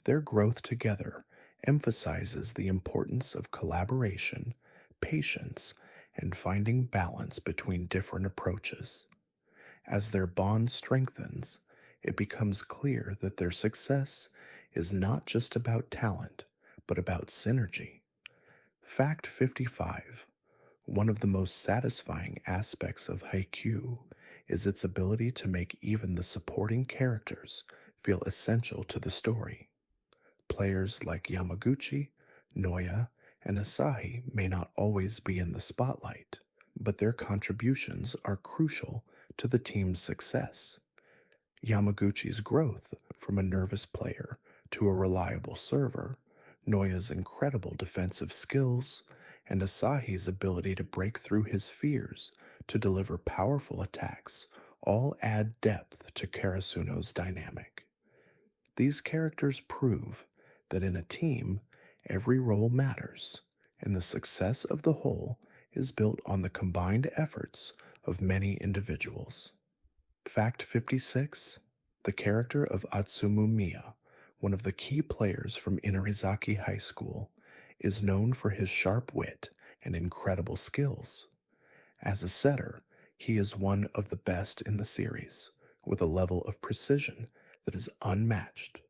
Their growth together emphasizes the importance of collaboration, patience, and finding balance between different approaches. As their bond strengthens, it becomes clear that their success is not just about talent, but about synergy. Fact 55. One of the most satisfying aspects of Haikyuu is its ability to make even the supporting characters feel essential to the story. Players like Yamaguchi, Noya, and Asahi may not always be in the spotlight, but their contributions are crucial to the team's success. Yamaguchi's growth from a nervous player to a reliable server, Noya's incredible defensive skills, and Asahi's ability to break through his fears to deliver powerful attacks all add depth to Karasuno's dynamic. These characters prove that in a team, every role matters, and the success of the whole is built on the combined efforts of many individuals. Fact 56. The character of Atsumu Miya, one of the key players from Inarizaki High School, is known for his sharp wit and incredible skills. As a setter, he is one of the best in the series, with a level of precision that is unmatched.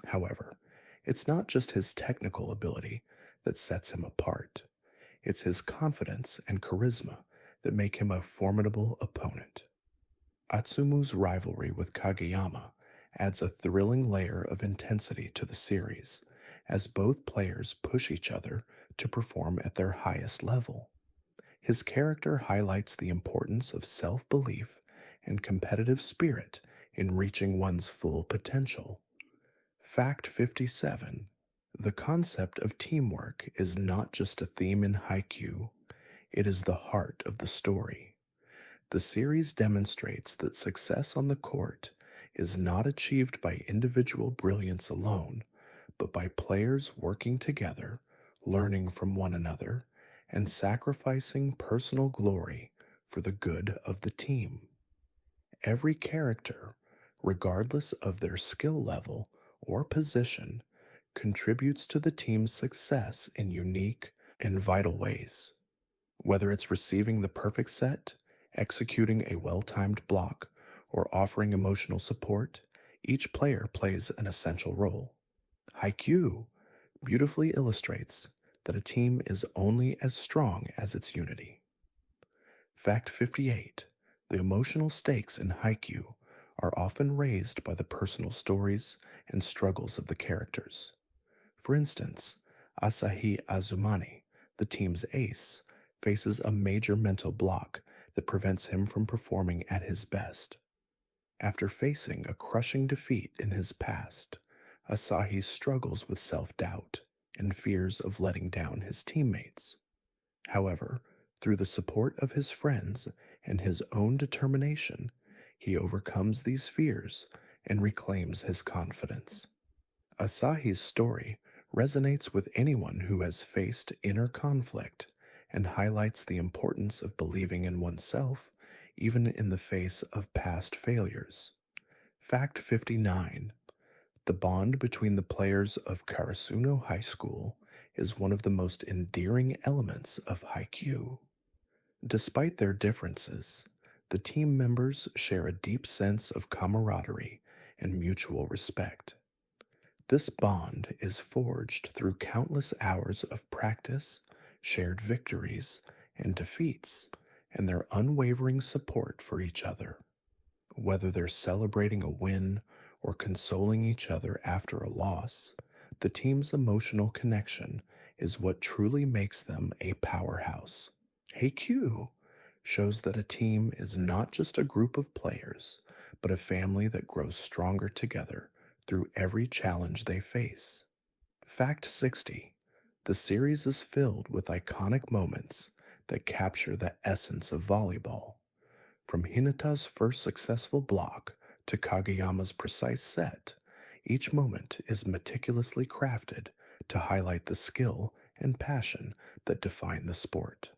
However, it's not just his technical ability that sets him apart, it's his confidence and charisma that make him a formidable opponent. Atsumu's rivalry with Kageyama adds a thrilling layer of intensity to the series, as both players push each other to perform at their highest level. His character highlights the importance of self belief and competitive spirit in reaching one's full potential. Fact 57. The concept of teamwork is not just a theme in Haikyuu, it is the heart of the story. The series demonstrates that success on the court is not achieved by individual brilliance alone, but by players working together, learning from one another, and sacrificing personal glory for the good of the team. Every character, regardless of their skill level or position, contributes to the team's success in unique and vital ways. Whether it's receiving the perfect set, executing a well timed block, or offering emotional support, each player plays an essential role. Haikyuu beautifully illustrates that a team is only as strong as its unity. Fact 58. The emotional stakes in Haikyuu are often raised by the personal stories and struggles of the characters. For instance, Asahi Azumani, the team's ace, faces a major mental block that prevents him from performing at his best. After facing a crushing defeat in his past, Asahi struggles with self-doubt and fears of letting down his teammates. However, through the support of his friends and his own determination, he overcomes these fears and reclaims his confidence. Asahi's story resonates with anyone who has faced inner conflict and highlights the importance of believing in oneself even in the face of past failures. Fact 59. The bond between the players of Karasuno High School is one of the most endearing elements of Haikyuu. Despite their differences, the team members share a deep sense of camaraderie and mutual respect. This bond is forged through countless hours of practice, shared victories and defeats, and their unwavering support for each other. Whether they're celebrating a win or consoling each other after a loss, the team's emotional connection is what truly makes them a powerhouse. Haikyuu shows that a team is not just a group of players, but a family that grows stronger together through every challenge they face. Fact 60. The series is filled with iconic moments that capture the essence of volleyball. From Hinata's first successful block to Kageyama's precise set, each moment is meticulously crafted to highlight the skill and passion that define the sport.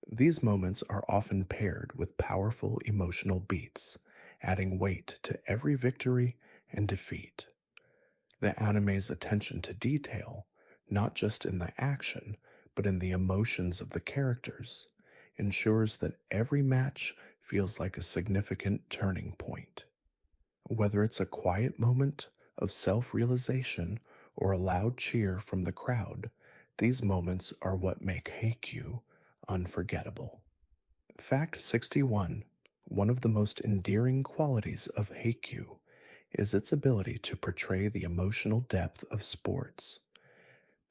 These moments are often paired with powerful emotional beats, adding weight to every victory and defeat. The anime's attention to detail, not just in the action, but in the emotions of the characters, ensures that every match feels like a significant turning point. Whether it's a quiet moment of self realization or a loud cheer from the crowd, these moments are what make Haikyuu unforgettable. Fact 61. One of the most endearing qualities of Haikyuu is its ability to portray the emotional depth of sports.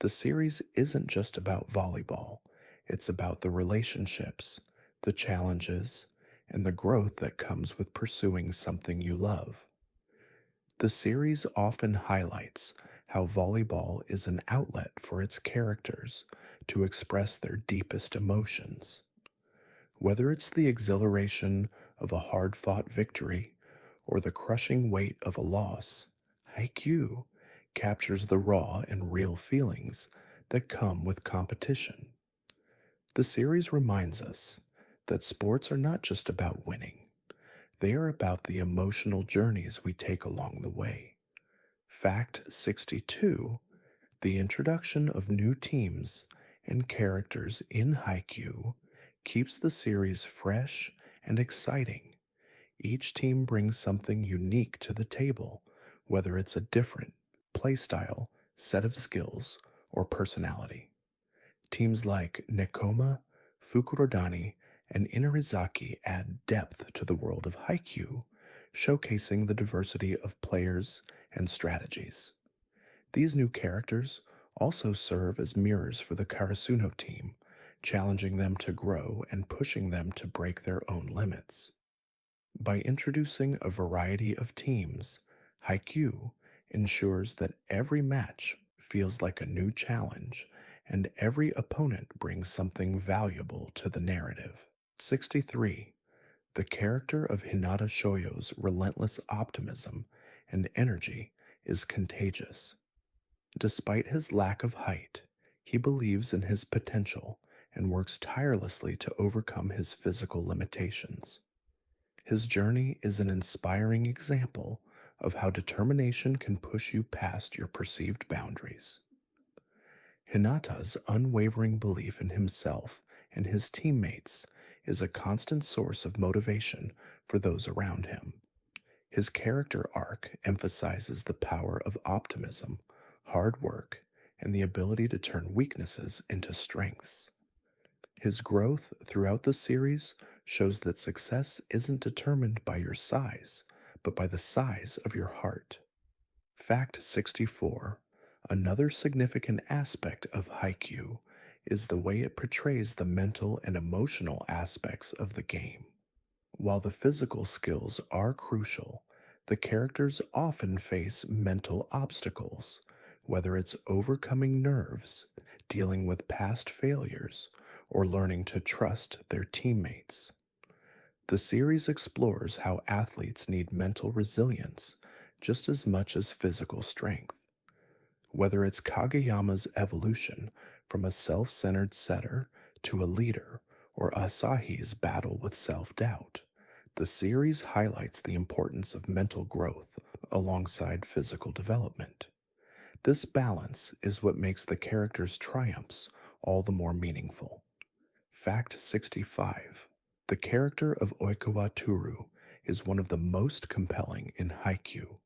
The series isn't just about volleyball, it's about the relationships, the challenges, and the growth that comes with pursuing something you love. The series often highlights how volleyball is an outlet for its characters to express their deepest emotions. Whether it's the exhilaration of a hard fought victory or the crushing weight of a loss, Haikyuu captures the raw and real feelings that come with competition. The series reminds us that sports are not just about winning, they are about the emotional journeys we take along the way. Fact 62. The introduction of new teams and characters in Haikyuu keeps the series fresh and exciting. Each team brings something unique to the table, whether it's a different playstyle, set of skills, or personality. Teams like Nekoma, Fukurodani, and Inarizaki add depth to the world of Haikyuu, showcasing the diversity of players and strategies. These new characters also serve as mirrors for the Karasuno team, challenging them to grow and pushing them to break their own limits. By introducing a variety of teams, Haikyuu ensures that every match feels like a new challenge and every opponent brings something valuable to the narrative. 63. The character of Hinata Shoyo's relentless optimism and energy is contagious. Despite his lack of height, he believes in his potential and works tirelessly to overcome his physical limitations. His journey is an inspiring example of how determination can push you past your perceived boundaries. Hinata's unwavering belief in himself and his teammates is a constant source of motivation for those around him. His character arc emphasizes the power of optimism, hard work, and the ability to turn weaknesses into strengths. His growth throughout the series shows that success isn't determined by your size, but by the size of your heart. Fact 64. Another significant aspect of Haikyuu is the way it portrays the mental and emotional aspects of the game. While the physical skills are crucial, the characters often face mental obstacles, whether it's overcoming nerves, dealing with past failures, or learning to trust their teammates. The series explores how athletes need mental resilience just as much as physical strength. Whether it's Kageyama's evolution from a self centered setter to a leader, or Asahi's battle with self doubt, the series highlights the importance of mental growth alongside physical development. This balance is what makes the characters' triumphs all the more meaningful. Fact 65. The character of Oikawa Turu is one of the most compelling in Haikyuu.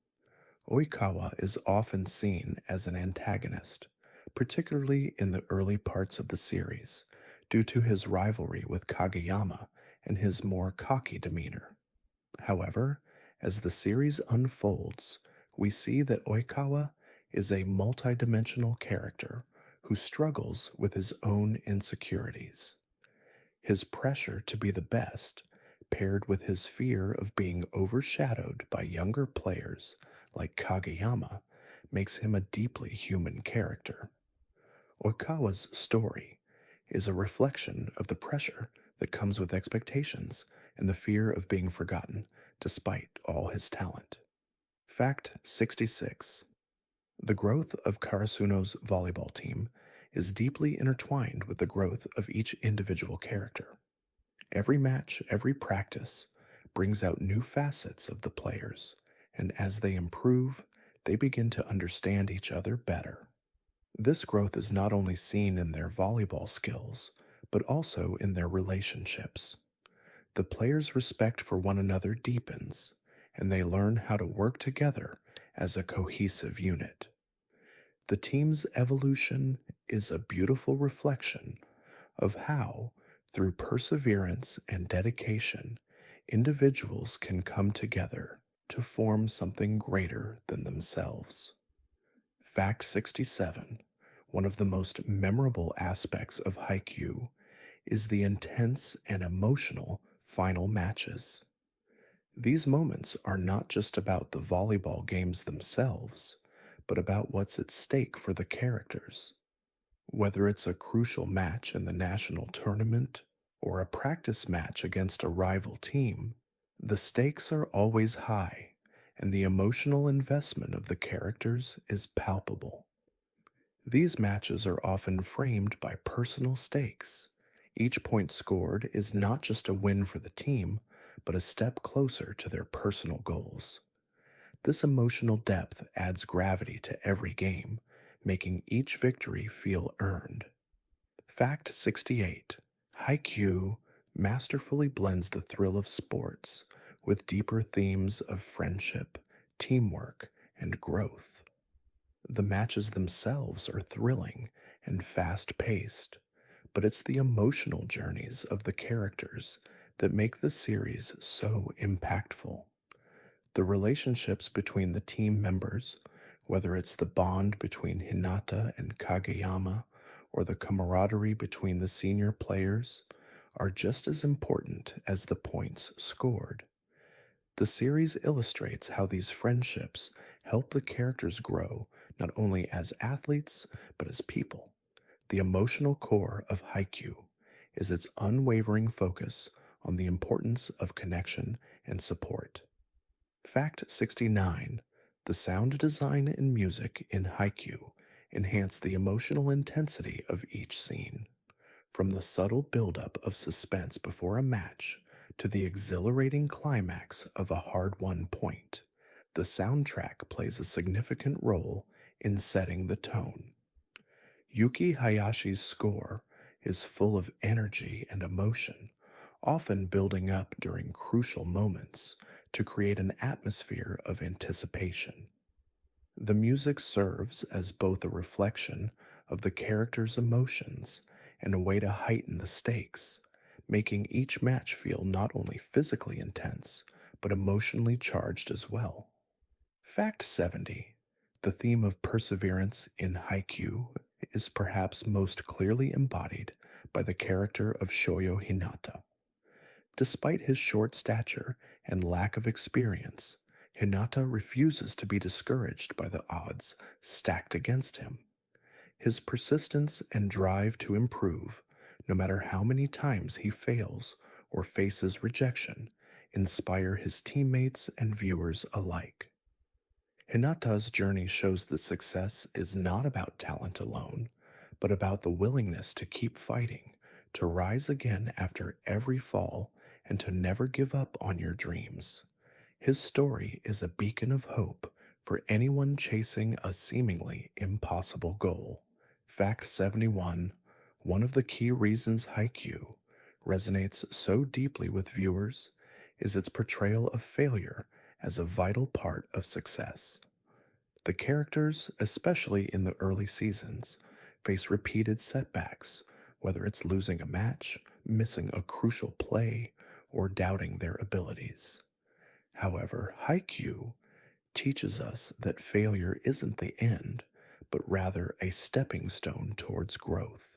Oikawa is often seen as an antagonist, particularly in the early parts of the series, due to his rivalry with Kageyama and his more cocky demeanor. However, as the series unfolds, we see that Oikawa is a multidimensional character who struggles with his own insecurities. His pressure to be the best, paired with his fear of being overshadowed by younger players like Kageyama, makes him a deeply human character. Oikawa's story is a reflection of the pressure that comes with expectations and the fear of being forgotten despite all his talent. Fact 66. The growth of Karasuno's volleyball team is deeply intertwined with the growth of each individual character. Every match, every practice brings out new facets of the players, and as they improve, they begin to understand each other better. This growth is not only seen in their volleyball skills, but also in their relationships. The players' respect for one another deepens, and they learn how to work together as a cohesive unit. The team's evolution is a beautiful reflection of how, through perseverance and dedication, individuals can come together to form something greater than themselves. Fact 67. One of the most memorable aspects of Haikyuu is the intense and emotional final matches. These moments are not just about the volleyball games themselves, but about what's at stake for the characters. Whether it's a crucial match in the national tournament or a practice match against a rival team, the stakes are always high and the emotional investment of the characters is palpable. These matches are often framed by personal stakes. Each point scored is not just a win for the team, but a step closer to their personal goals. This emotional depth adds gravity to every game, making each victory feel earned. Fact 68. Haikyuu masterfully blends the thrill of sports with deeper themes of friendship, teamwork, and growth. The matches themselves are thrilling and fast paced, but it's the emotional journeys of the characters that make the series so impactful. The relationships between the team members, whether it's the bond between Hinata and Kageyama or the camaraderie between the senior players, are just as important as the points scored. The series illustrates how these friendships help the characters grow not only as athletes, but as people. The emotional core of Haikyuu is its unwavering focus on the importance of connection and support. Fact 69. The sound design and music in Haikyuu enhance the emotional intensity of each scene. From the subtle buildup of suspense before a match to the exhilarating climax of a hard-won point, the soundtrack plays a significant role in setting the tone. Yuki Hayashi's score is full of energy and emotion, often building up during crucial moments to create an atmosphere of anticipation. The music serves as both a reflection of the characters' emotions and a way to heighten the stakes, making each match feel not only physically intense, but emotionally charged as well. Fact 70. The theme of perseverance in Haikyuu is perhaps most clearly embodied by the character of Shoyo Hinata. Despite his short stature and lack of experience, Hinata refuses to be discouraged by the odds stacked against him. His persistence and drive to improve, no matter how many times he fails or faces rejection, inspire his teammates and viewers alike. Hinata's journey shows that success is not about talent alone, but about the willingness to keep fighting, to rise again after every fall, and to never give up on your dreams. His story is a beacon of hope for anyone chasing a seemingly impossible goal. Fact 71. One of the key reasons Haikyuu resonates so deeply with viewers is its portrayal of failure as a vital part of success. The characters, especially in the early seasons, face repeated setbacks, whether it's losing a match, missing a crucial play, or doubting their abilities. However, Haikyuu teaches us that failure isn't the end, but rather a stepping stone towards growth.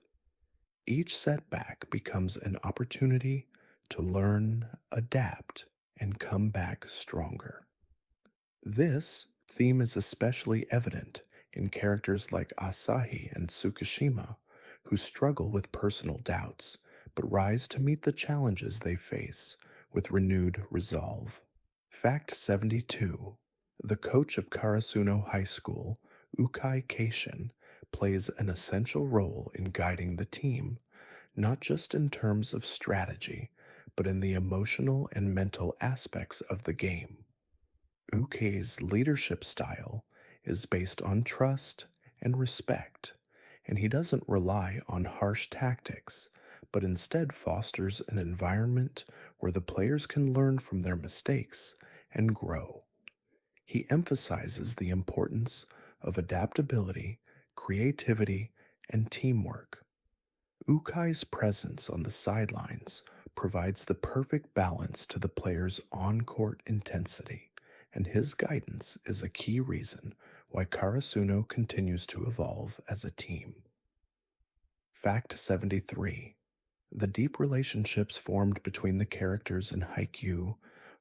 Each setback becomes an opportunity to learn, adapt, and come back stronger. This theme is especially evident in characters like Asahi and Tsukishima, who struggle with personal doubts but rise to meet the challenges they face with renewed resolve. Fact 72. The coach of Karasuno High School, Ukai Keishin, plays an essential role in guiding the team, not just in terms of strategy, but in the emotional and mental aspects of the game. Ukei's leadership style is based on trust and respect, and he doesn't rely on harsh tactics, but instead fosters an environment where the players can learn from their mistakes and grow. He emphasizes the importance of adaptability, creativity, and teamwork. Ukai's presence on the sidelines provides the perfect balance to the player's on court intensity, and his guidance is a key reason why Karasuno continues to evolve as a team. Fact 73. The deep relationships formed between the characters in Haikyuu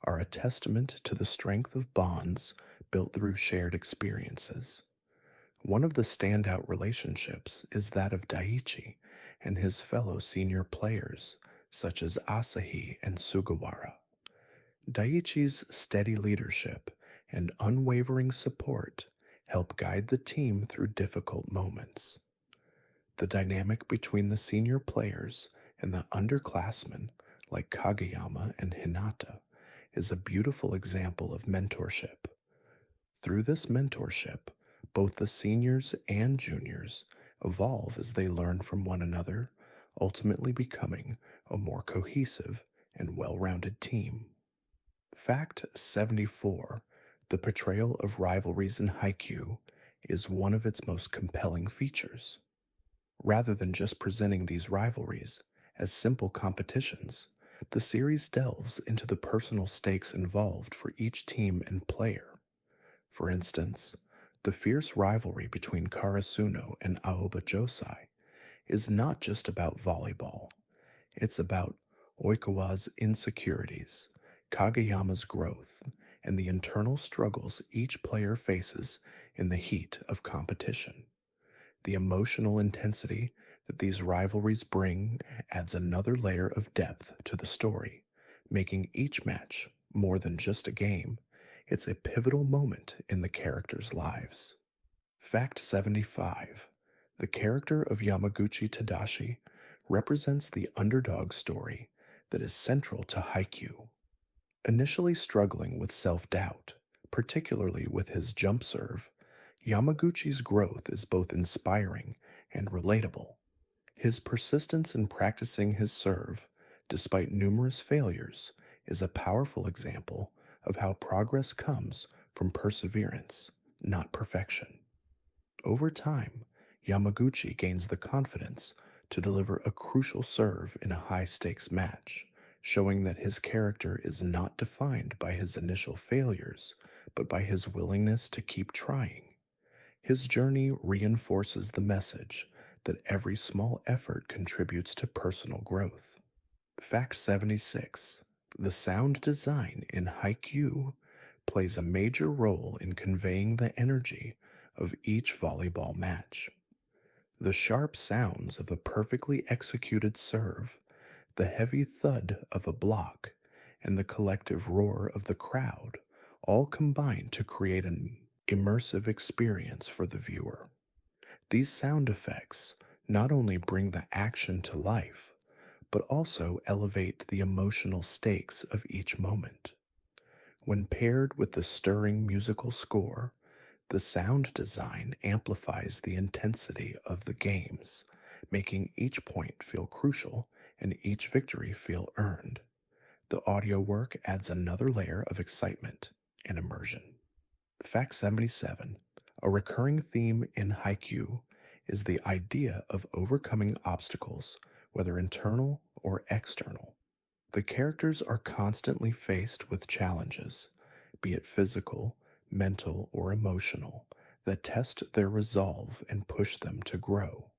are a testament to the strength of bonds built through shared experiences. One of the standout relationships is that of Daiichi and his fellow senior players, such as Asahi and Sugawara. Daiichi's steady leadership and unwavering support help guide the team through difficult moments. The dynamic between the senior players and the underclassmen, like Kageyama and Hinata, is a beautiful example of mentorship. Through this mentorship, both the seniors and juniors evolve as they learn from one another, ultimately becoming a more cohesive and well rounded team. Fact 74. The portrayal of rivalries in Haikyuu is one of its most compelling features. Rather than just presenting these rivalries as simple competitions, the series delves into the personal stakes involved for each team and player. For instance, the fierce rivalry between Karasuno and Aoba Josai is not just about volleyball. It's about Oikawa's insecurities, Kageyama's growth, and the internal struggles each player faces in the heat of competition. The emotional intensity that these rivalries bring adds another layer of depth to the story, making each match more than just a game. It's a pivotal moment in the characters' lives. Fact 75. The character of Yamaguchi Tadashi represents the underdog story that is central to Haikyuu. Initially struggling with self-doubt, particularly with his jump serve, Yamaguchi's growth is both inspiring and relatable. His persistence in practicing his serve, despite numerous failures, is a powerful example of how progress comes from perseverance, not perfection. Over time, Yamaguchi gains the confidence to deliver a crucial serve in a high-stakes match, showing that his character is not defined by his initial failures, but by his willingness to keep trying. His journey reinforces the message that every small effort contributes to personal growth. Fact 76. The sound design in Haikyuu plays a major role in conveying the energy of each volleyball match. The sharp sounds of a perfectly executed serve, the heavy thud of a block, and the collective roar of the crowd all combine to create an immersive experience for the viewer. These sound effects not only bring the action to life, but also elevate the emotional stakes of each moment. When paired with the stirring musical score, the sound design amplifies the intensity of the games, making each point feel crucial and each victory feel earned. The audio work adds another layer of excitement and immersion. Fact 77. A recurring theme in Haikyuu is the idea of overcoming obstacles, whether internal or external. The characters are constantly faced with challenges, be it physical, mental, or emotional, that test their resolve and push them to grow.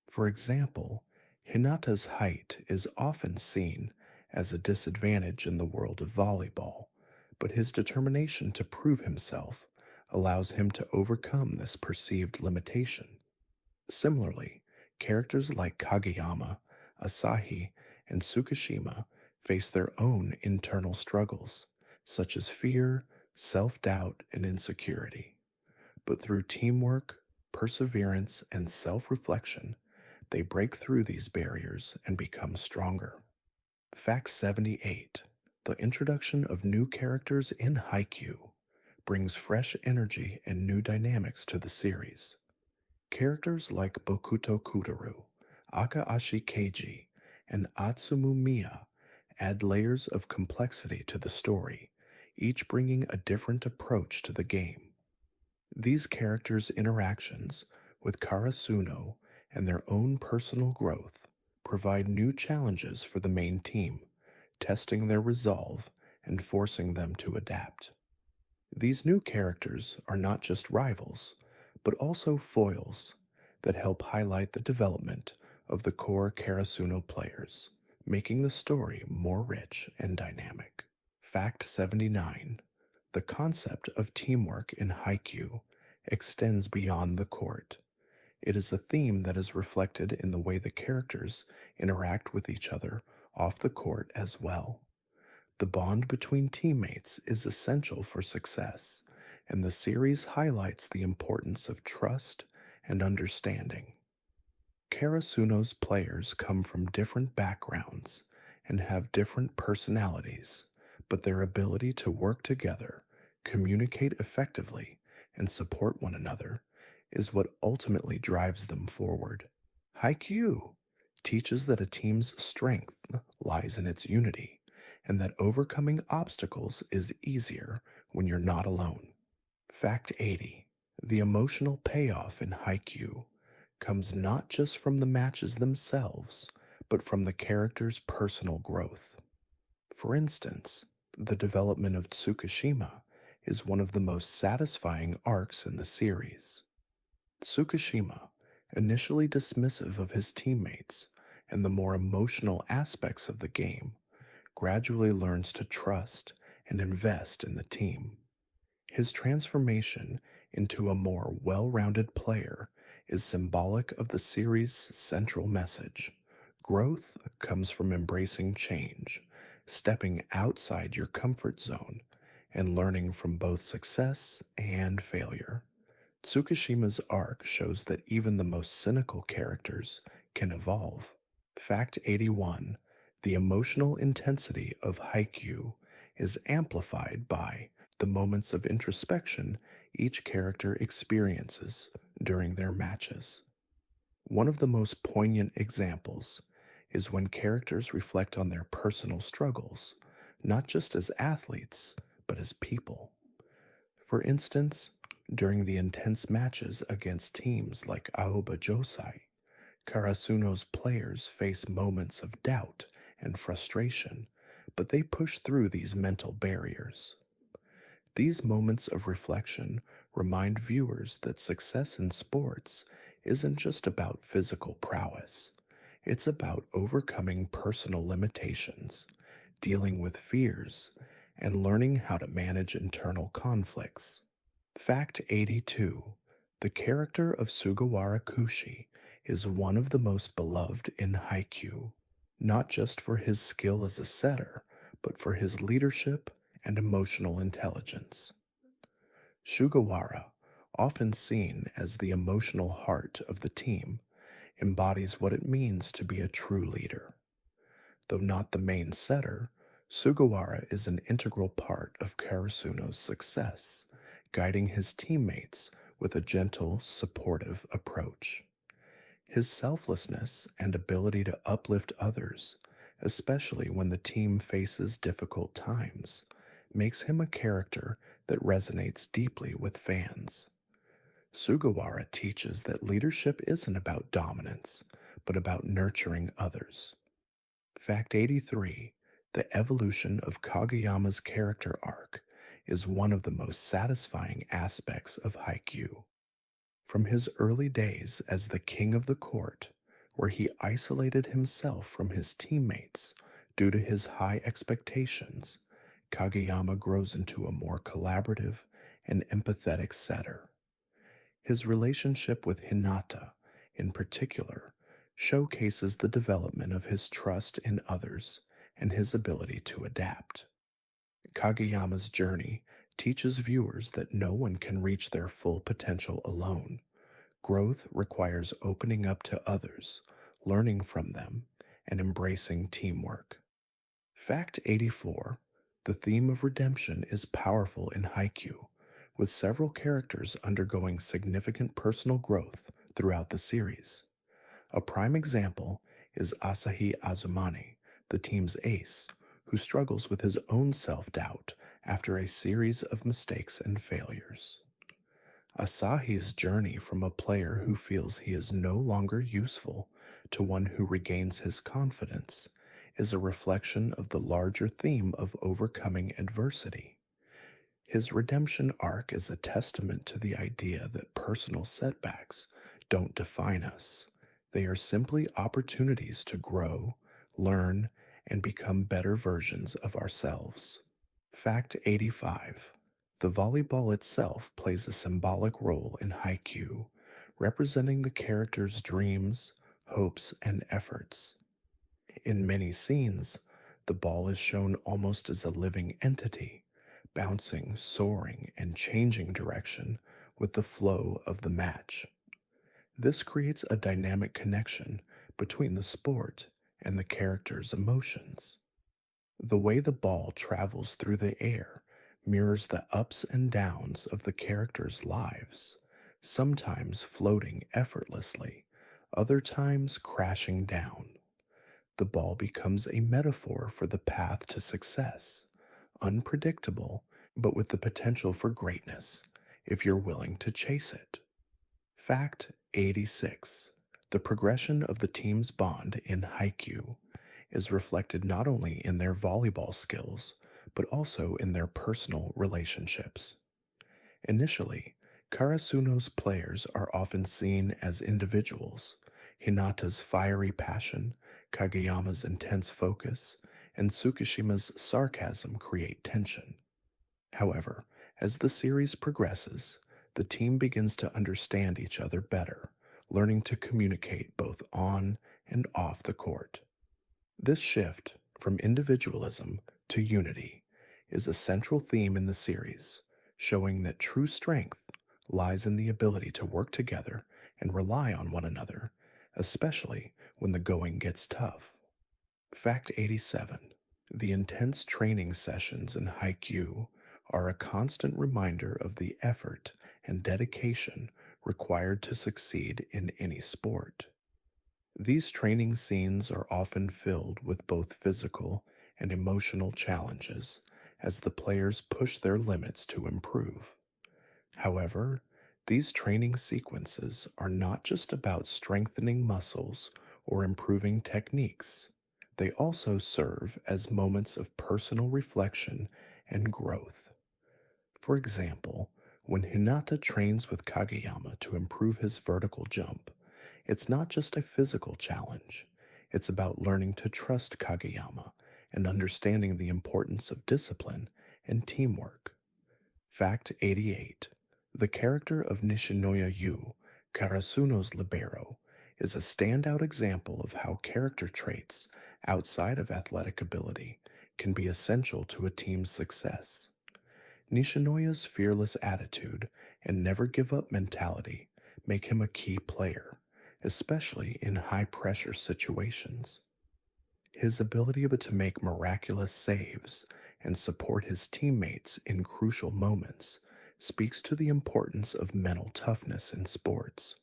For example, Hinata's height is often seen as a disadvantage in the world of volleyball, but his determination to prove himself allows him to overcome this perceived limitation. Similarly, characters like Kageyama, Asahi, and Tsukishima face their own internal struggles, such as fear, self-doubt, and insecurity. But through teamwork, perseverance, and self-reflection, they break through these barriers and become stronger. Fact 78. The introduction of new characters in Haikyuu brings fresh energy and new dynamics to the series. Characters like Bokuto Kutaru, Akaashi Keiji, and Atsumu Miya add layers of complexity to the story, each bringing a different approach to the game. These characters' interactions with Karasuno and their own personal growth provide new challenges for the main team, testing their resolve and forcing them to adapt. These new characters are not just rivals, but also foils that help highlight the development of the core Karasuno players, making the story more rich and dynamic. Fact 79. The concept of teamwork in Haikyuu extends beyond the court. It is a theme that is reflected in the way the characters interact with each other off the court as well. The bond between teammates is essential for success, and the series highlights the importance of trust and understanding. Karasuno's players come from different backgrounds and have different personalities, but their ability to work together, communicate effectively, and support one another is what ultimately drives them forward. Haikyuu teaches that a team's strength lies in its unity, and that overcoming obstacles is easier when you're not alone. Fact 80. The emotional payoff in Haikyuu comes not just from the matches themselves, but from the character's personal growth. For instance, the development of Tsukushima is one of the most satisfying arcs in the series. Tsukushima, initially dismissive of his teammates and the more emotional aspects of the game, gradually learns to trust and invest in the team. His transformation into a more well rounded player is symbolic of the series' central message. Growth comes from embracing change, stepping outside your comfort zone, and learning from both success and failure. Tsukushima's arc shows that even the most cynical characters can evolve. Fact 81. The emotional intensity of Haikyuu is amplified by the moments of introspection each character experiences during their matches. One of the most poignant examples is when characters reflect on their personal struggles, not just as athletes, but as people. For instance, during the intense matches against teams like Aoba Josai, Karasuno's players face moments of doubt and frustration, but they push through these mental barriers. These moments of reflection remind viewers that success in sports isn't just about physical prowess. It's about overcoming personal limitations, dealing with fears, and learning how to manage internal conflicts. Fact 82. The character of Sugawara Kushi is one of the most beloved in Haikyuu, not just for his skill as a setter, but for his leadership and emotional intelligence. Sugawara, often seen as the emotional heart of the team, embodies what it means to be a true leader. Though not the main setter, Sugawara is an integral part of Karasuno's success, guiding his teammates with a gentle, supportive approach. His selflessness and ability to uplift others, especially when the team faces difficult times, makes him a character that resonates deeply with fans. Sugawara teaches that leadership isn't about dominance, but about nurturing others. Fact 83. The evolution of Kageyama's character arc is one of the most satisfying aspects of Haikyuu. From his early days as the king of the court, where he isolated himself from his teammates due to his high expectations, Kageyama grows into a more collaborative and empathetic setter. His relationship with Hinata, in particular, showcases the development of his trust in others and his ability to adapt. Kageyama's journey teaches viewers that no one can reach their full potential alone. Growth requires opening up to others, learning from them, and embracing teamwork. Fact 84. The theme of redemption is powerful in Haikyuu, with several characters undergoing significant personal growth throughout the series. A prime example is Asahi Azumane, the team's ace, who struggles with his own self doubt after a series of mistakes and failures. Asahi's journey from a player who feels he is no longer useful to one who regains his confidence is a reflection of the larger theme of overcoming adversity. His redemption arc is a testament to the idea that personal setbacks don't define us. They are simply opportunities to grow, learn, and become better versions of ourselves. Fact 85. The volleyball itself plays a symbolic role in Haikyuu, representing the character's dreams, hopes, and efforts. In many scenes, the ball is shown almost as a living entity, bouncing, soaring, and changing direction with the flow of the match. This creates a dynamic connection between the sport and the character's emotions. The way the ball travels through the air mirrors the ups and downs of the characters' lives, sometimes floating effortlessly, other times crashing down. The ball becomes a metaphor for the path to success, unpredictable, but with the potential for greatness if you're willing to chase it. Fact 86. The progression of the team's bond in Haikyuu is reflected not only in their volleyball skills, but also in their personal relationships. Initially, Karasuno's players are often seen as individuals. Hinata's fiery passion, Kageyama's intense focus, and Tsukishima's sarcasm create tension. However, as the series progresses, the team begins to understand each other better, learning to communicate both on and off the court. This shift from individualism to unity is a central theme in the series, showing that true strength lies in the ability to work together and rely on one another, especially when the going gets tough. Fact 87. The intense training sessions in Haikyuu are a constant reminder of the effort and dedication required to succeed in any sport. These training scenes are often filled with both physical and emotional challenges as the players push their limits to improve. However, these training sequences are not just about strengthening muscles or improving techniques. They also serve as moments of personal reflection and growth. For example, when Hinata trains with Kageyama to improve his vertical jump, it's not just a physical challenge. It's about learning to trust Kageyama and understanding the importance of discipline and teamwork. Fact 88. The character of Nishinoya Yu, Karasuno's libero, is a standout example of how character traits outside of athletic ability can be essential to a team's success. Nishinoya's fearless attitude and never give up mentality make him a key player, especially in high pressure situations. His ability to make miraculous saves and support his teammates in crucial moments speaks to the importance of mental toughness in sports.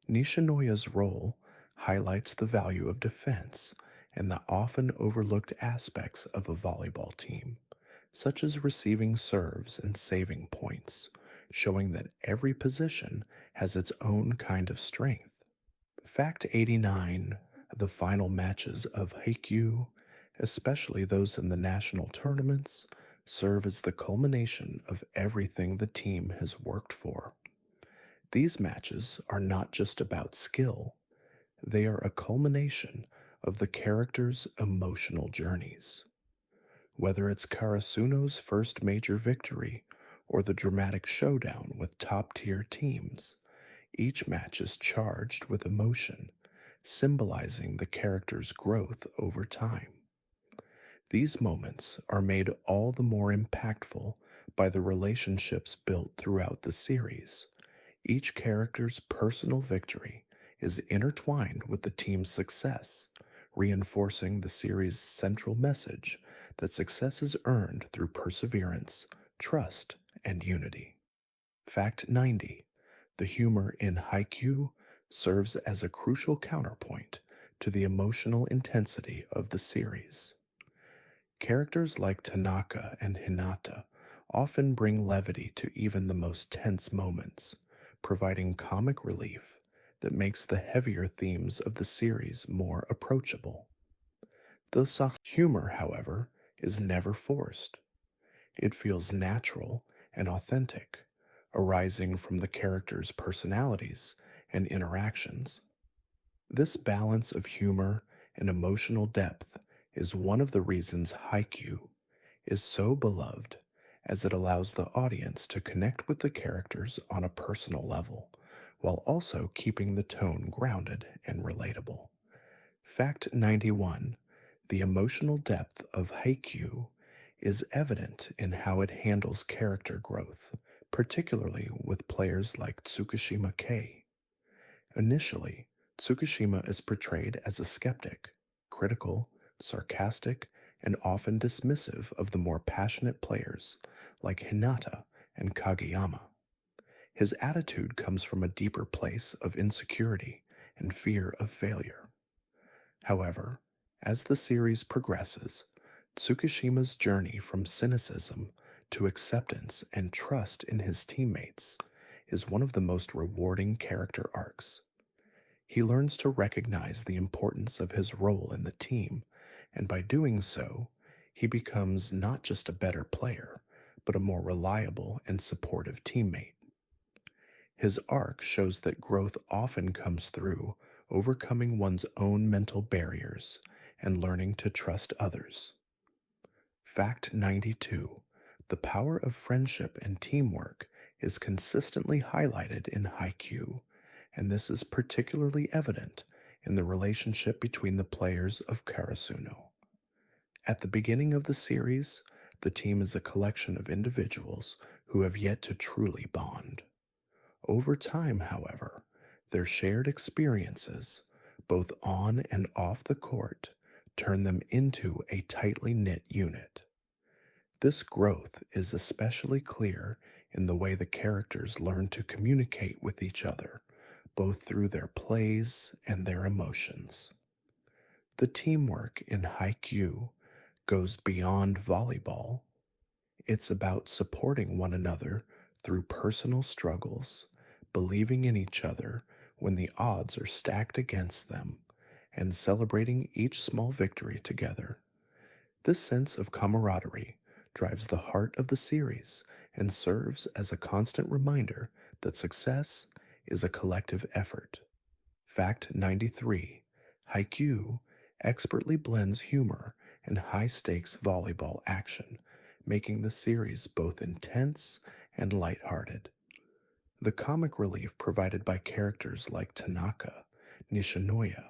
Nishinoya's role highlights the value of defense and the often overlooked aspects of a volleyball team, such as receiving serves and saving points, showing that every position has its own kind of strength. Fact 89. The final matches of Haikyuu, especially those in the national tournaments, serve as the culmination of everything the team has worked for. These matches are not just about skill, they are a culmination of the characters' emotional journeys. Whether it's Karasuno's first major victory or the dramatic showdown with top-tier teams, each match is charged with emotion, symbolizing the character's growth over time. These moments are made all the more impactful by the relationships built throughout the series. Each character's personal victory is intertwined with the team's success, reinforcing the series' central message that success is earned through perseverance, trust, and unity. Fact 90. The humor in Haikyuu serves as a crucial counterpoint to the emotional intensity of the series. Characters like Tanaka and Hinata often bring levity to even the most tense moments, providing comic relief that makes the heavier themes of the series more approachable. The soft humor, however, is never forced. It feels natural and authentic, arising from the characters' personalities and interactions. This balance of humor and emotional depth is one of the reasons Haikyuu is so beloved, as it allows the audience to connect with the characters on a personal level, while also keeping the tone grounded and relatable. Fact 91. The emotional depth of Haikyuu is evident in how it handles character growth, particularly with players like Tsukushima Kei. Initially, Tsukushima is portrayed as a skeptic, critical, sarcastic, and often dismissive of the more passionate players like Hinata and Kageyama. His attitude comes from a deeper place of insecurity and fear of failure. However, as the series progresses, Tsukushima's journey from cynicism to acceptance and trust in his teammates is one of the most rewarding character arcs. He learns to recognize the importance of his role in the team, and by doing so, he becomes not just a better player, but a more reliable and supportive teammate. His arc shows that growth often comes through overcoming one's own mental barriers and learning to trust others. Fact 92. The power of friendship and teamwork is consistently highlighted in Haikyuu, and this is particularly evident in the relationship between the players of Karasuno. At the beginning of the series, the team is a collection of individuals who have yet to truly bond. Over time, however, their shared experiences, both on and off the court, turn them into a tightly knit unit. This growth is especially clear in the way the characters learn to communicate with each other, both through their plays and their emotions. The teamwork in Haikyuu goes beyond volleyball. It's about supporting one another through personal struggles, believing in each other when the odds are stacked against them, and celebrating each small victory together. This sense of camaraderie drives the heart of the series and serves as a constant reminder that success is a collective effort. Fact 93. Haikyuu expertly blends humor and high-stakes volleyball action, making the series both intense and lighthearted. The comic relief provided by characters like Tanaka, Nishinoya,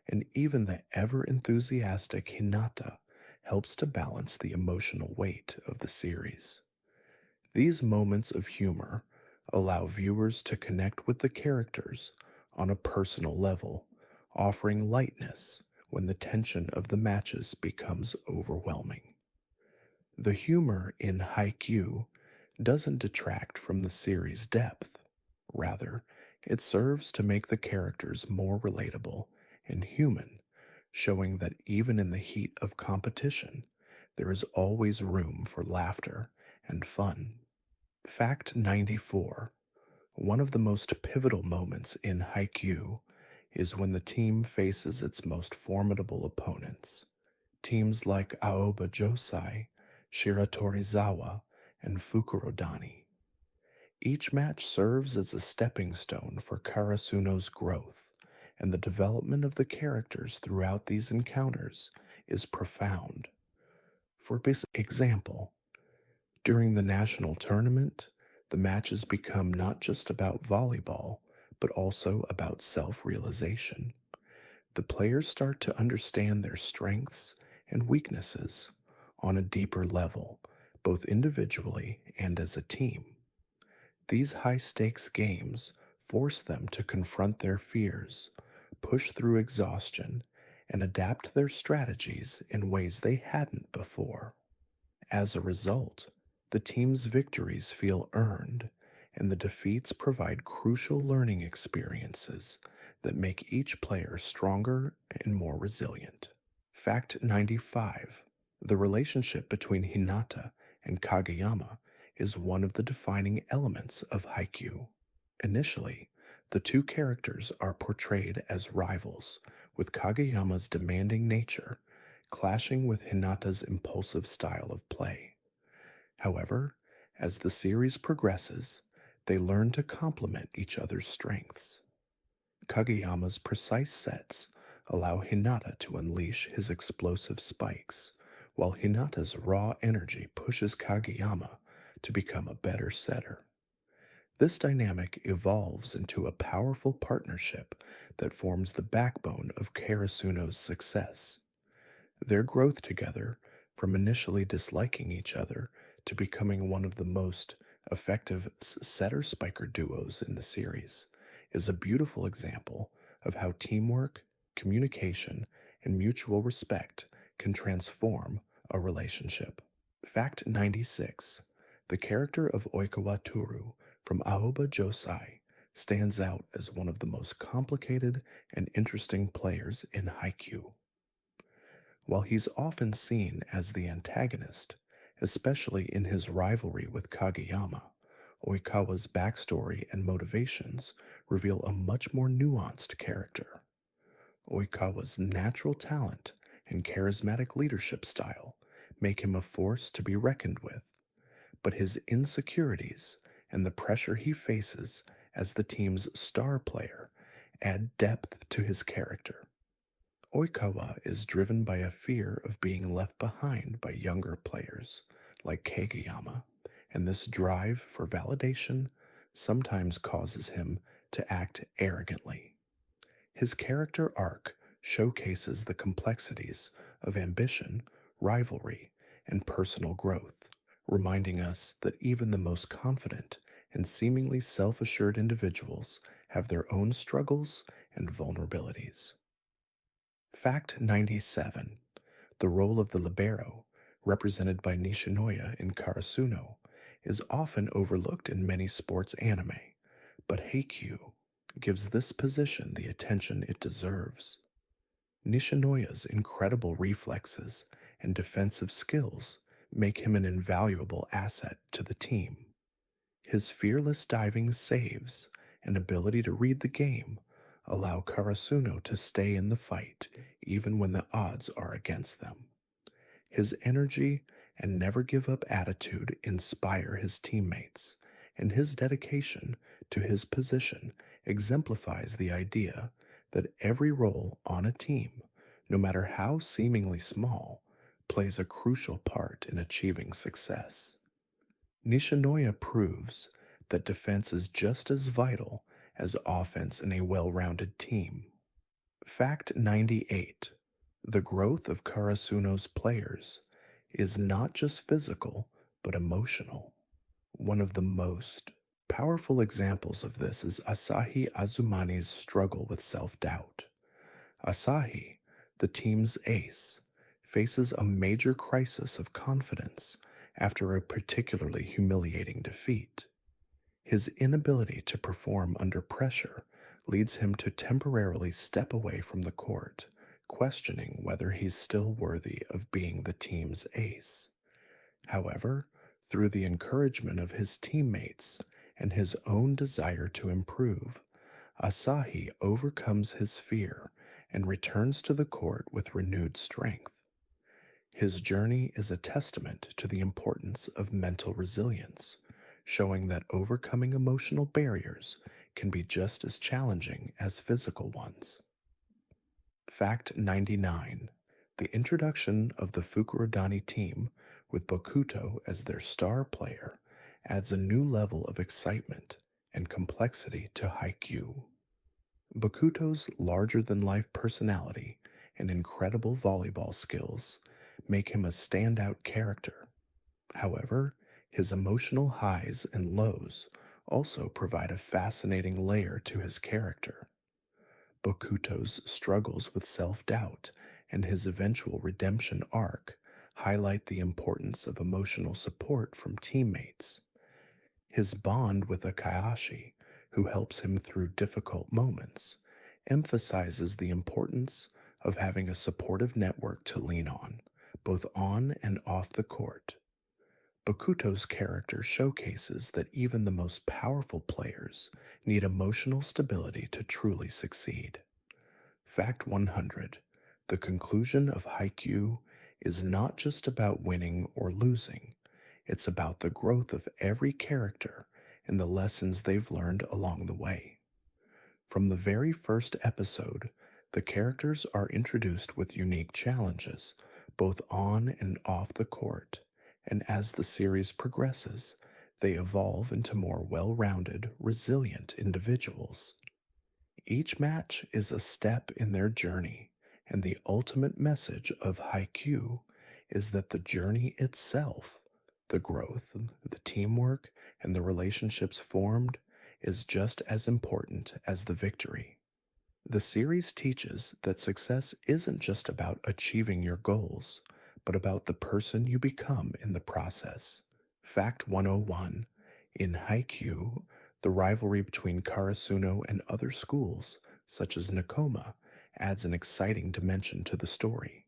and even the ever-enthusiastic Hinata helps to balance the emotional weight of the series. These moments of humor allow viewers to connect with the characters on a personal level, offering lightness when the tension of the matches becomes overwhelming. The humor in Haikyuu doesn't detract from the series' depth. Rather, it serves to make the characters more relatable and human, showing that even in the heat of competition, there is always room for laughter and fun. Fact 94. One of the most pivotal moments in Haikyuu is when the team faces its most formidable opponents. Teams like Aoba Josai, Shiratorizawa, and Fukurodani. Each match serves as a stepping stone for Karasuno's growth, and the development of the characters throughout these encounters is profound. For example, during the national tournament, the matches become not just about volleyball, but also about self-realization. The players start to understand their strengths and weaknesses on a deeper level, both individually and as a team. These high-stakes games force them to confront their fears, push through exhaustion, and adapt their strategies in ways they hadn't before. As a result, the team's victories feel earned, and the defeats provide crucial learning experiences that make each player stronger and more resilient. Fact 95. The relationship between Hinata and Kageyama is one of the defining elements of Haikyuu. Initially, the two characters are portrayed as rivals, with Kageyama's demanding nature clashing with Hinata's impulsive style of play. However, as the series progresses, they learn to complement each other's strengths. Kageyama's precise sets allow Hinata to unleash his explosive spikes, while Hinata's raw energy pushes Kageyama to become a better setter. This dynamic evolves into a powerful partnership that forms the backbone of Karasuno's success. Their growth together, from initially disliking each other to becoming one of the most effective setter spiker duos in the series, is a beautiful example of how teamwork, communication, and mutual respect can transform a relationship. Fact 96. The character of Oikawa Toru from Aoba Josei stands out as one of the most complicated and interesting players in Haikyuu. While he's often seen as the antagonist, especially in his rivalry with Kageyama, Oikawa's backstory and motivations reveal a much more nuanced character. Oikawa's natural talent and charismatic leadership style make him a force to be reckoned with, but his insecurities and the pressure he faces as the team's star player add depth to his character. Oikawa is driven by a fear of being left behind by younger players like Kageyama, and this drive for validation sometimes causes him to act arrogantly. His character arc showcases the complexities of ambition, rivalry, and personal growth, reminding us that even the most confident and seemingly self assured individuals have their own struggles and vulnerabilities. Fact 97. The role of the libero, represented by Nishinoya in Karasuno, is often overlooked in many sports anime, but Haikyuu gives this position the attention it deserves. Nishinoya's incredible reflexes and defensive skills make him an invaluable asset to the team. His fearless diving saves and ability to read the game allow Karasuno to stay in the fight even when the odds are against them. His energy and never give up attitude inspire his teammates, and his dedication to his position exemplifies the idea that every role on a team, no matter how seemingly small, plays a crucial part in achieving success. Nishinoya proves that defense is just as vital as offense in a well rounded team. Fact 98. The growth of Karasuno's players is not just physical, but emotional. One of the most powerful examples of this is Asahi Azumani's struggle with self doubt. Asahi, the team's ace, faces a major crisis of confidence after a particularly humiliating defeat. His inability to perform under pressure leads him to temporarily step away from the court, questioning whether he's still worthy of being the team's ace. However, through the encouragement of his teammates and his own desire to improve, Asahi overcomes his fear and returns to the court with renewed strength. His journey is a testament to the importance of mental resilience, showing that overcoming emotional barriers can be just as challenging as physical ones. Fact 99. The introduction of the Fukurodani team, with Bokuto as their star player, adds a new level of excitement and complexity to Haikyuu. Bokuto's larger-than-life personality and incredible volleyball skills make him a standout character. However, his emotional highs and lows also provide a fascinating layer to his character. Bokuto's struggles with self doubt and his eventual redemption arc highlight the importance of emotional support from teammates. His bond with Akashi, who helps him through difficult moments, emphasizes the importance of having a supportive network to lean on, both on and off the court. Bakuto's character showcases that even the most powerful players need emotional stability to truly succeed. Fact 100: the conclusion of Haikyuu is not just about winning or losing, it's about the growth of every character and the lessons they've learned along the way. From the very first episode, the characters are introduced with unique challenges, both on and off the court, and as the series progresses, they evolve into more well rounded, resilient individuals. Each match is a step in their journey, and the ultimate message of Haikyuu is that the journey itself, the growth, the teamwork, and the relationships formed, is just as important as the victory. The series teaches that success isn't just about achieving your goals, but about the person you become in the process. Fact 101: in Haikyuu, the rivalry between Karasuno and other schools, such as Nakoma, adds an exciting dimension to the story.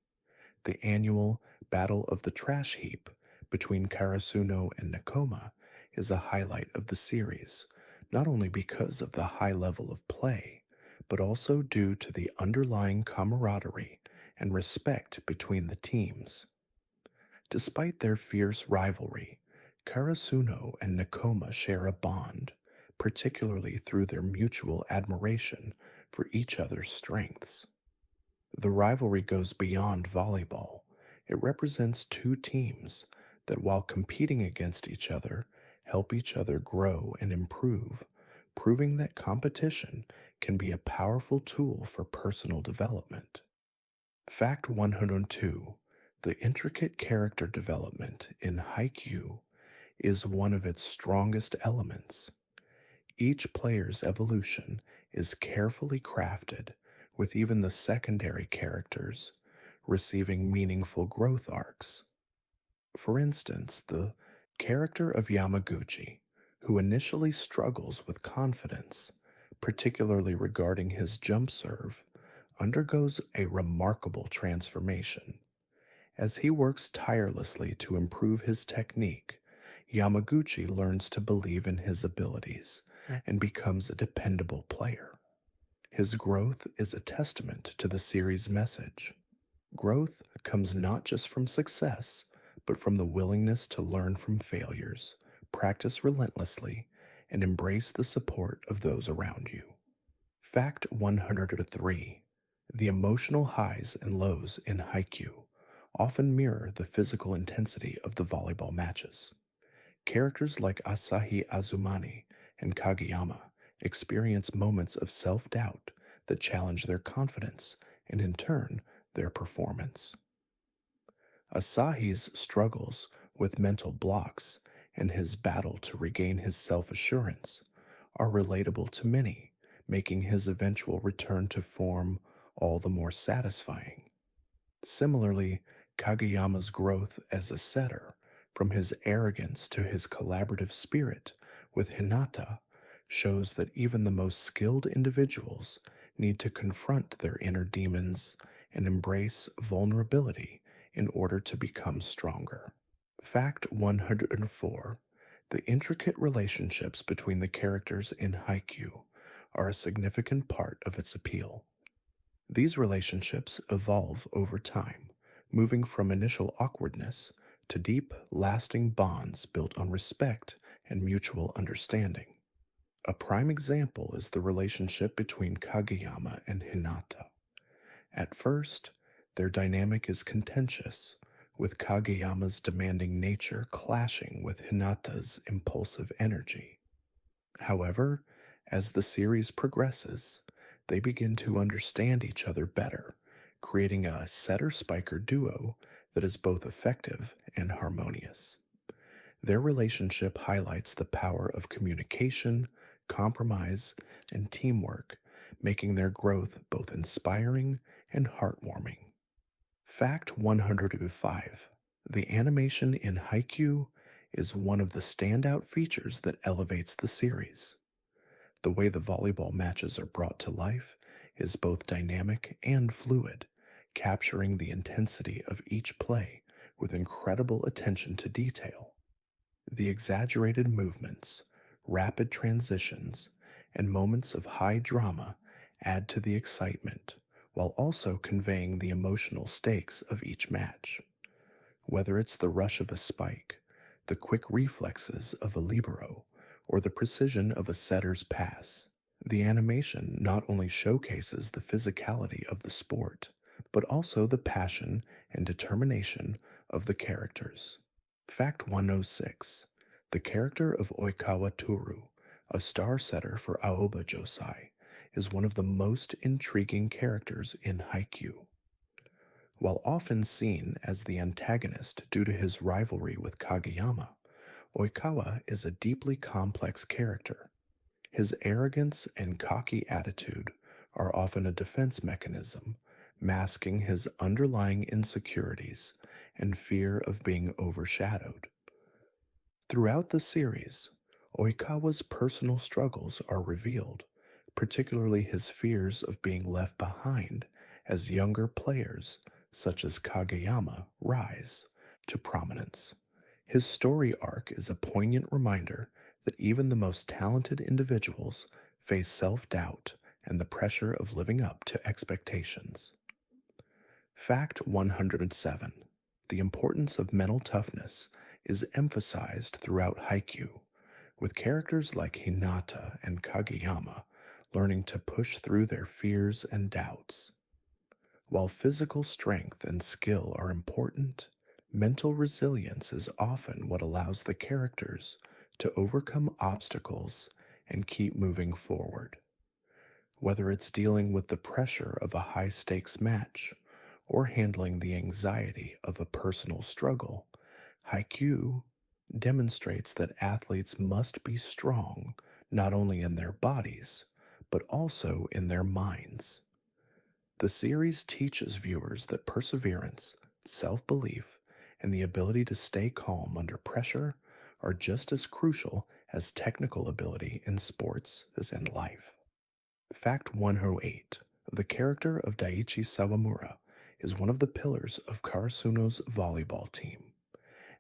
The annual Battle of the Trash Heap between Karasuno and Nakoma is a highlight of the series, not only because of the high level of play, but also due to the underlying camaraderie and respect between the teams. Despite their fierce rivalry, Karasuno and Nakoma share a bond, particularly through their mutual admiration for each other's strengths. The rivalry goes beyond volleyball. It represents two teams that, while competing against each other, help each other grow and improve, proving that competition can be a powerful tool for personal development. Fact 102: the intricate character development in Haikyuu is one of its strongest elements. Each player's evolution is carefully crafted, with even the secondary characters receiving meaningful growth arcs. For instance, the character of Yamaguchi, who initially struggles with confidence, particularly regarding his jump serve, undergoes a remarkable transformation. As he works tirelessly to improve his technique, Yamaguchi learns to believe in his abilities and becomes a dependable player. His growth is a testament to the series' message. Growth comes not just from success, but from the willingness to learn from failures, practice relentlessly, and embrace the support of those around you. Fact 103: the emotional highs and lows in Haikyuu often mirror the physical intensity of the volleyball matches. Characters like Asahi Azumani and Kageyama experience moments of self-doubt that challenge their confidence and, in turn, their performance. Asahi's struggles with mental blocks and his battle to regain his self-assurance are relatable to many, making his eventual return to form all the more satisfying. Similarly, Kageyama's growth as a setter, from his arrogance to his collaborative spirit with Hinata, shows that even the most skilled individuals need to confront their inner demons and embrace vulnerability in order to become stronger. Fact 104: the intricate relationships between the characters in Haikyuu are a significant part of its appeal. These relationships evolve over time, moving from initial awkwardness to deep, lasting bonds built on respect and mutual understanding. A prime example is the relationship between Kageyama and Hinata. At first, their dynamic is contentious, with Kageyama's demanding nature clashing with Hinata's impulsive energy. However, as the series progresses, they begin to understand each other better, creating a setter-spiker duo that is both effective and harmonious. Their relationship highlights the power of communication, compromise, and teamwork, making their growth both inspiring and heartwarming. Fact 105: the animation in Haikyuu is one of the standout features that elevates the series. The way the volleyball matches are brought to life is both dynamic and fluid, capturing the intensity of each play with incredible attention to detail. The exaggerated movements, rapid transitions, and moments of high drama add to the excitement while also conveying the emotional stakes of each match. Whether it's the rush of a spike, the quick reflexes of a libero, or the precision of a setter's pass, the animation not only showcases the physicality of the sport, but also the passion and determination of the characters. Fact 106: the character of Oikawa Toru, a star setter for Aoba Josei, is one of the most intriguing characters in Haikyuu. While often seen as the antagonist due to his rivalry with Kageyama, Oikawa is a deeply complex character. His arrogance and cocky attitude are often a defense mechanism, masking his underlying insecurities and fear of being overshadowed. Throughout the series, Oikawa's personal struggles are revealed, particularly his fears of being left behind as younger players such as Kageyama rise to prominence. His story arc is a poignant reminder that even the most talented individuals face self-doubt and the pressure of living up to expectations. Fact 107: the importance of mental toughness is emphasized throughout Haikyuu, with characters like Hinata and Kageyama learning to push through their fears and doubts. While physical strength and skill are important, mental resilience is often what allows the characters to overcome obstacles and keep moving forward. Whether it's dealing with the pressure of a high stakes match or handling the anxiety of a personal struggle, Haikyuu demonstrates that athletes must be strong not only in their bodies, but also in their minds. The series teaches viewers that perseverance, self belief, and the ability to stay calm under pressure are just as crucial as technical ability in sports as in life. Fact 108: the character of Daiichi Sawamura is one of the pillars of Karasuno's volleyball team.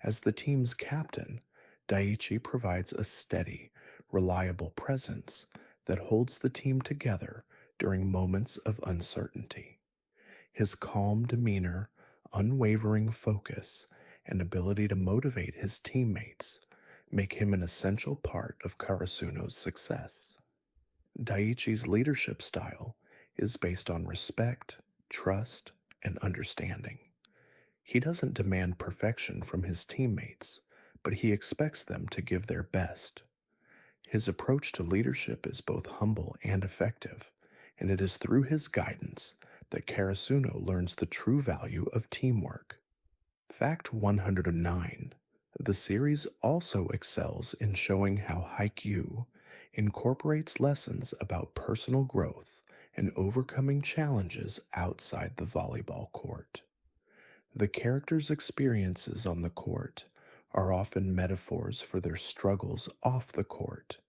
As the team's captain, Daiichi provides a steady, reliable presence that holds the team together during moments of uncertainty. His calm demeanor, unwavering focus, and ability to motivate his teammates make him an essential part of Karasuno's success. Daiichi's leadership style is based on respect, trust, and understanding. He doesn't demand perfection from his teammates, but he expects them to give their best. His approach to leadership is both humble and effective, and it is through his guidance that Karasuno learns the true value of teamwork. Fact 109: the series also excels in showing how Haikyuu incorporates lessons about personal growth and overcoming challenges outside the volleyball court. The characters' experiences on the court are often metaphors for their struggles off the court,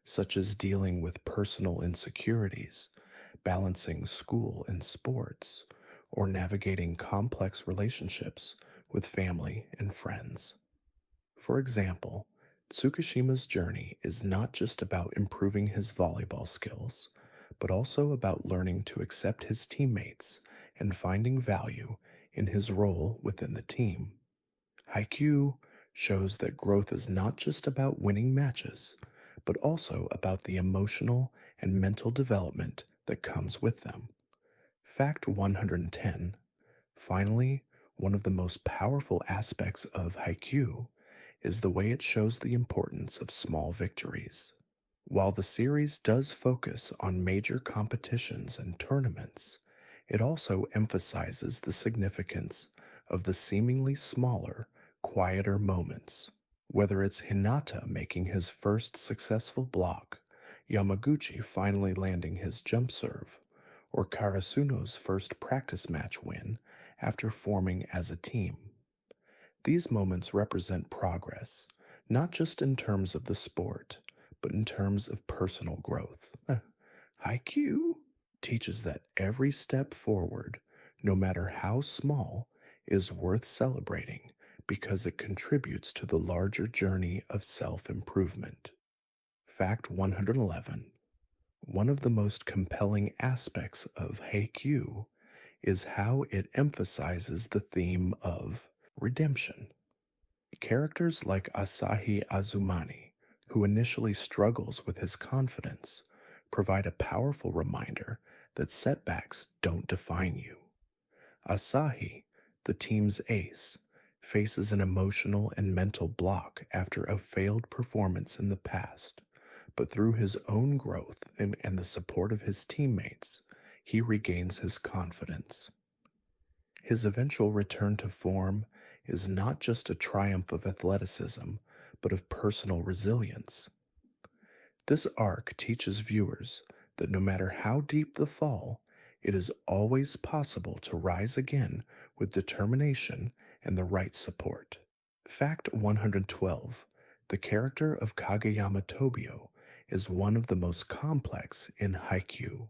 such as dealing with personal insecurities, balancing school and sports, or navigating complex relationships with family and friends. For example, Tsukishima's journey is not just about improving his volleyball skills, but also about learning to accept his teammates and finding value in his role within the team. Haikyuu shows that growth is not just about winning matches, but also about the emotional and mental development that comes with them. Fact 110: finally, one of the most powerful aspects of Haikyuu is the way it shows the importance of small victories. While the series does focus on major competitions and tournaments, it also emphasizes the significance of the seemingly smaller, quieter moments. Whether it's Hinata making his first successful block, Yamaguchi finally landing his jump serve, or Karasuno's first practice match win after forming as a team. These moments represent progress, not just in terms of the sport, but in terms of personal growth. Haikyuu teaches that every step forward, no matter how small, is worth celebrating because it contributes to the larger journey of self improvement. Fact 111. One of the most compelling aspects of Haikyuu is how it emphasizes the theme of redemption. Characters like Asahi Azumani, who initially struggles with his confidence, provide a powerful reminder that setbacks don't define you. Asahi, the team's ace, faces an emotional and mental block after a failed performance in the past, but through his own growth and the support of his teammates, he regains his confidence. His eventual return to form is not just a triumph of athleticism, but of personal resilience. This arc teaches viewers that no matter how deep the fall, it is always possible to rise again with determination and the right support. Fact 112. The character of Kageyama Tobio is one of the most complex in Haikyuu.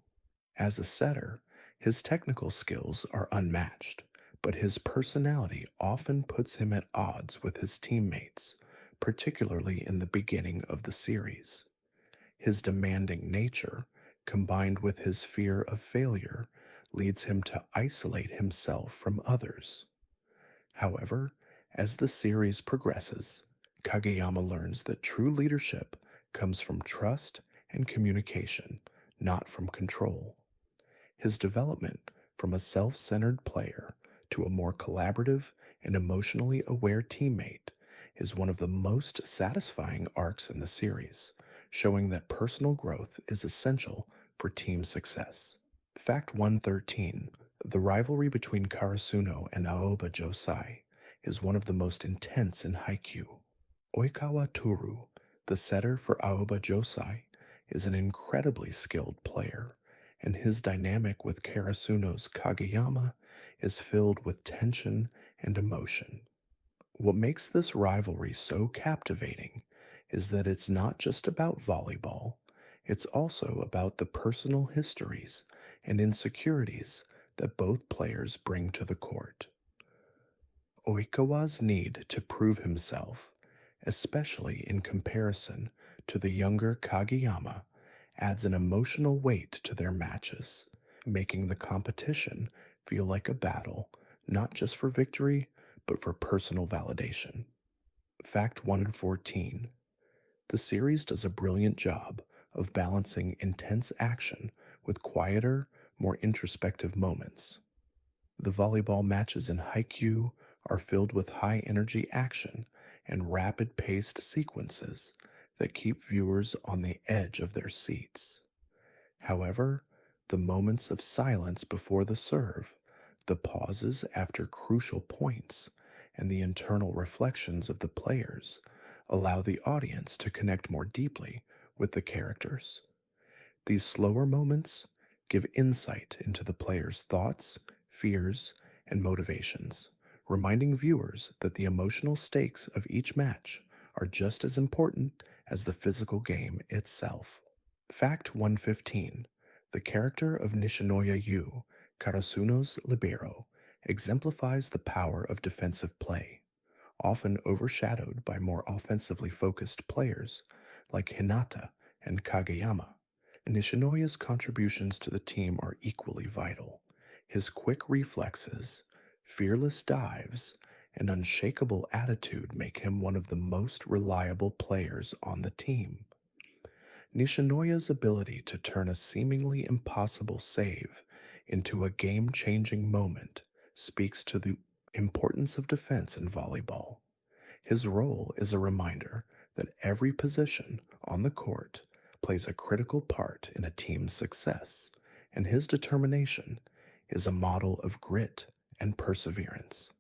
As a setter, his technical skills are unmatched, but his personality often puts him at odds with his teammates, particularly in the beginning of the series. His demanding nature, combined with his fear of failure, leads him to isolate himself from others. However, as the series progresses, Kageyama learns that true leadership comes from trust and communication, not from control. His development from a self centered player to a more collaborative and emotionally aware teammate is one of the most satisfying arcs in the series, showing that personal growth is essential for team success. Fact 113. The rivalry between Karasuno and Aoba Josai is one of the most intense in Haikyuu. Oikawa Toru, the setter for Aoba Josai, is an incredibly skilled player, and his dynamic with Karasuno's Kageyama is filled with tension and emotion. What makes this rivalry so captivating is that it's not just about volleyball, it's also about the personal histories and insecurities that both players bring to the court. Oikawa's need to prove himself, especially in comparison to the younger Kageyama, adds an emotional weight to their matches, making the competition feel like a battle, not just for victory, but for personal validation. Fact 114. The series does a brilliant job of balancing intense action with quieter, more introspective moments. The volleyball matches in Haikyuu are filled with high energy action and rapid paced sequences that keep viewers on the edge of their seats. However, the moments of silence before the serve, the pauses after crucial points, and the internal reflections of the players allow the audience to connect more deeply with the characters. These slower moments give insight into the players' thoughts, fears, and motivations, reminding viewers that the emotional stakes of each match are just as important as the physical game itself. Fact 115. The character of Nishinoya Yu, Karasuno's libero, exemplifies the power of defensive play, often overshadowed by more offensively focused players like Hinata and Kageyama. Nishinoya's contributions to the team are equally vital. His quick reflexes, fearless dives, and unshakable attitude make him one of the most reliable players on the team. Nishinoya's ability to turn a seemingly impossible save into a game-changing moment speaks to the importance of defense in volleyball. His role is a reminder that every position on the court plays a critical part in a team's success, and his determination is a model of grit and perseverance.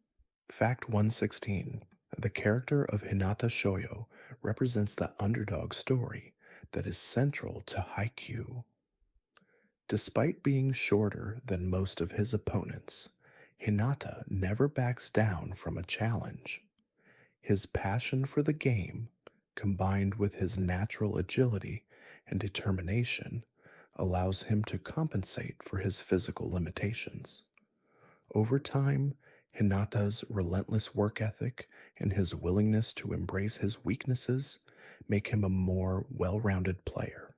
Fact 116. The character of Hinata Shoyo represents the underdog story that is central to Haikyuu. Despite being shorter than most of his opponents, Hinata never backs down from a challenge. His passion for the game, combined with his natural agility and determination, allows him to compensate for his physical limitations. Over time, Hinata's relentless work ethic and his willingness to embrace his weaknesses make him a more well rounded player.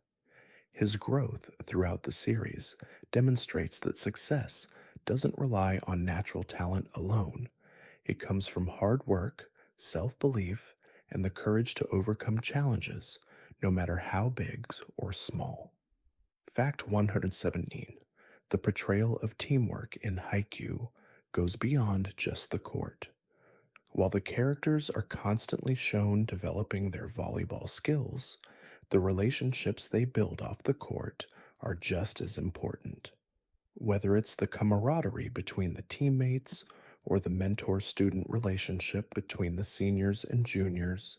His growth throughout the series demonstrates that success doesn't rely on natural talent alone. It comes from hard work, self belief, and the courage to overcome challenges, no matter how big or small. Fact 117: the portrayal of teamwork in Haikyuu goes beyond just the court. While the characters are constantly shown developing their volleyball skills, the relationships they build off the court are just as important. Whether it's the camaraderie between the teammates or the mentor student relationship between the seniors and juniors,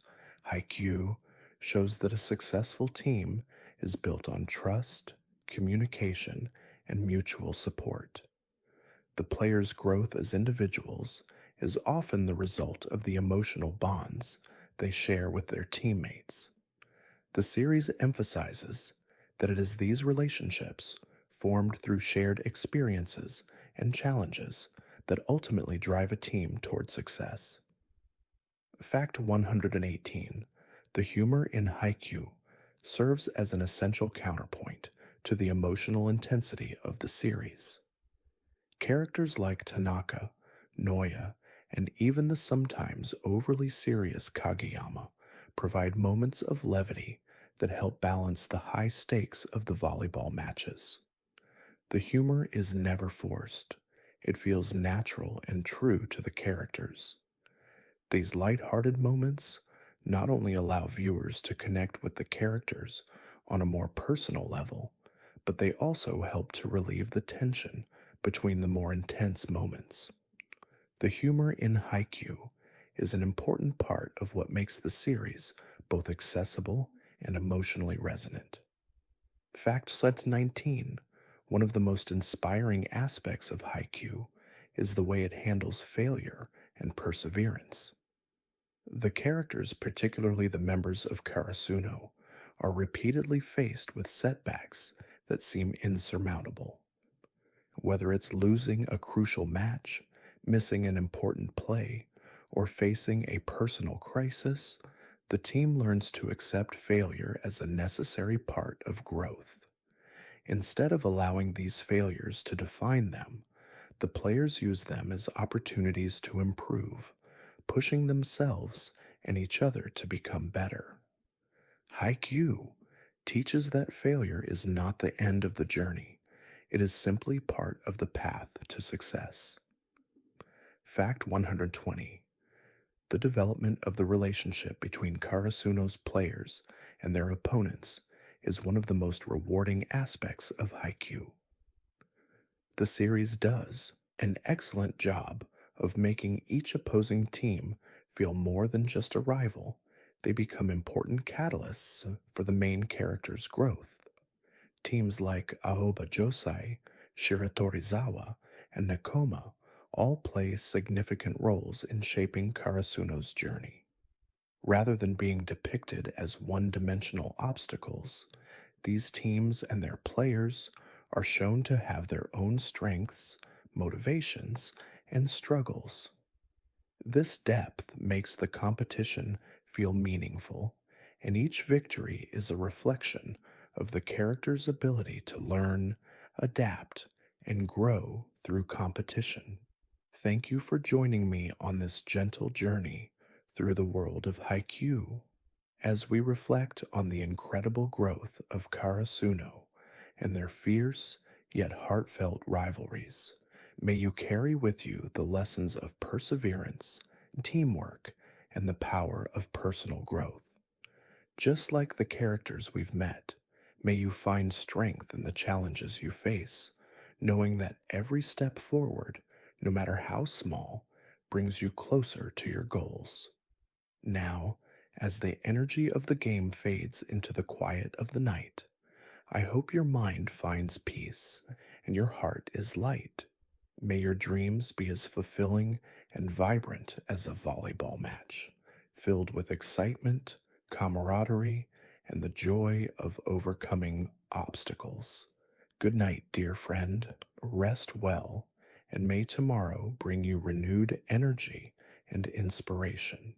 Haikyuu shows that a successful team is built on trust, communication, and mutual support. The players' growth as individuals is often the result of the emotional bonds they share with their teammates. The series emphasizes that it is these relationships, formed through shared experiences and challenges, that ultimately drive a team toward success. Fact 118: the humor in Haikyuu serves as an essential counterpoint to the emotional intensity of the series. Characters like Tanaka, Noya, and even the sometimes overly serious Kageyama provide moments of levity that help balance the high stakes of the volleyball matches. The humor is never forced. It feels natural and true to the characters. These light-hearted moments not only allow viewers to connect with the characters on a more personal level, but they also help to relieve the tension between the more intense moments. The humor in Haikyuu is an important part of what makes the series both accessible and emotionally resonant. Fact set 19: one of the most inspiring aspects of Haikyuu is the way it handles failure and perseverance. The characters, particularly the members of Karasuno, are repeatedly faced with setbacks that seem insurmountable. Whether it's losing a crucial match, missing an important play, or facing a personal crisis, the team learns to accept failure as a necessary part of growth. Instead of allowing these failures to define them, the players use them as opportunities to improve, pushing themselves and each other to become better. Haikyuu teaches that failure is not the end of the journey. It is simply part of the path to success. Fact 120: the development of the relationship between Karasuno's players and their opponents is one of the most rewarding aspects of Haikyuu. The series does an excellent job of making each opposing team feel more than just a rival. They become important catalysts for the main character's growth. Teams like Aoba Josai, Shiratorizawa, and Nakoma all play significant roles in shaping Karasuno's journey. Rather than being depicted as one-dimensional obstacles, these teams and their players are shown to have their own strengths, motivations, and struggles. This depth makes the competition feel meaningful, and each victory is a reflection of the character's ability to learn, adapt, and grow through competition. Thank you for joining me on this gentle journey through the world of Haikyuu as we reflect on the incredible growth of Karasuno and their fierce yet heartfelt rivalries. May you carry with you the lessons of perseverance, teamwork, and the power of personal growth. Just like the characters we've met, may you find strength in the challenges you face, knowing that every step forward, no matter how small, brings you closer to your goals. Now, As the energy of the game fades into the quiet of the night, I hope your mind finds peace and your heart is light. May your dreams be as fulfilling and vibrant as a volleyball match, filled with excitement, camaraderie, and the joy of overcoming obstacles. Good night, dear friend. Rest well, and may tomorrow bring you renewed energy and inspiration.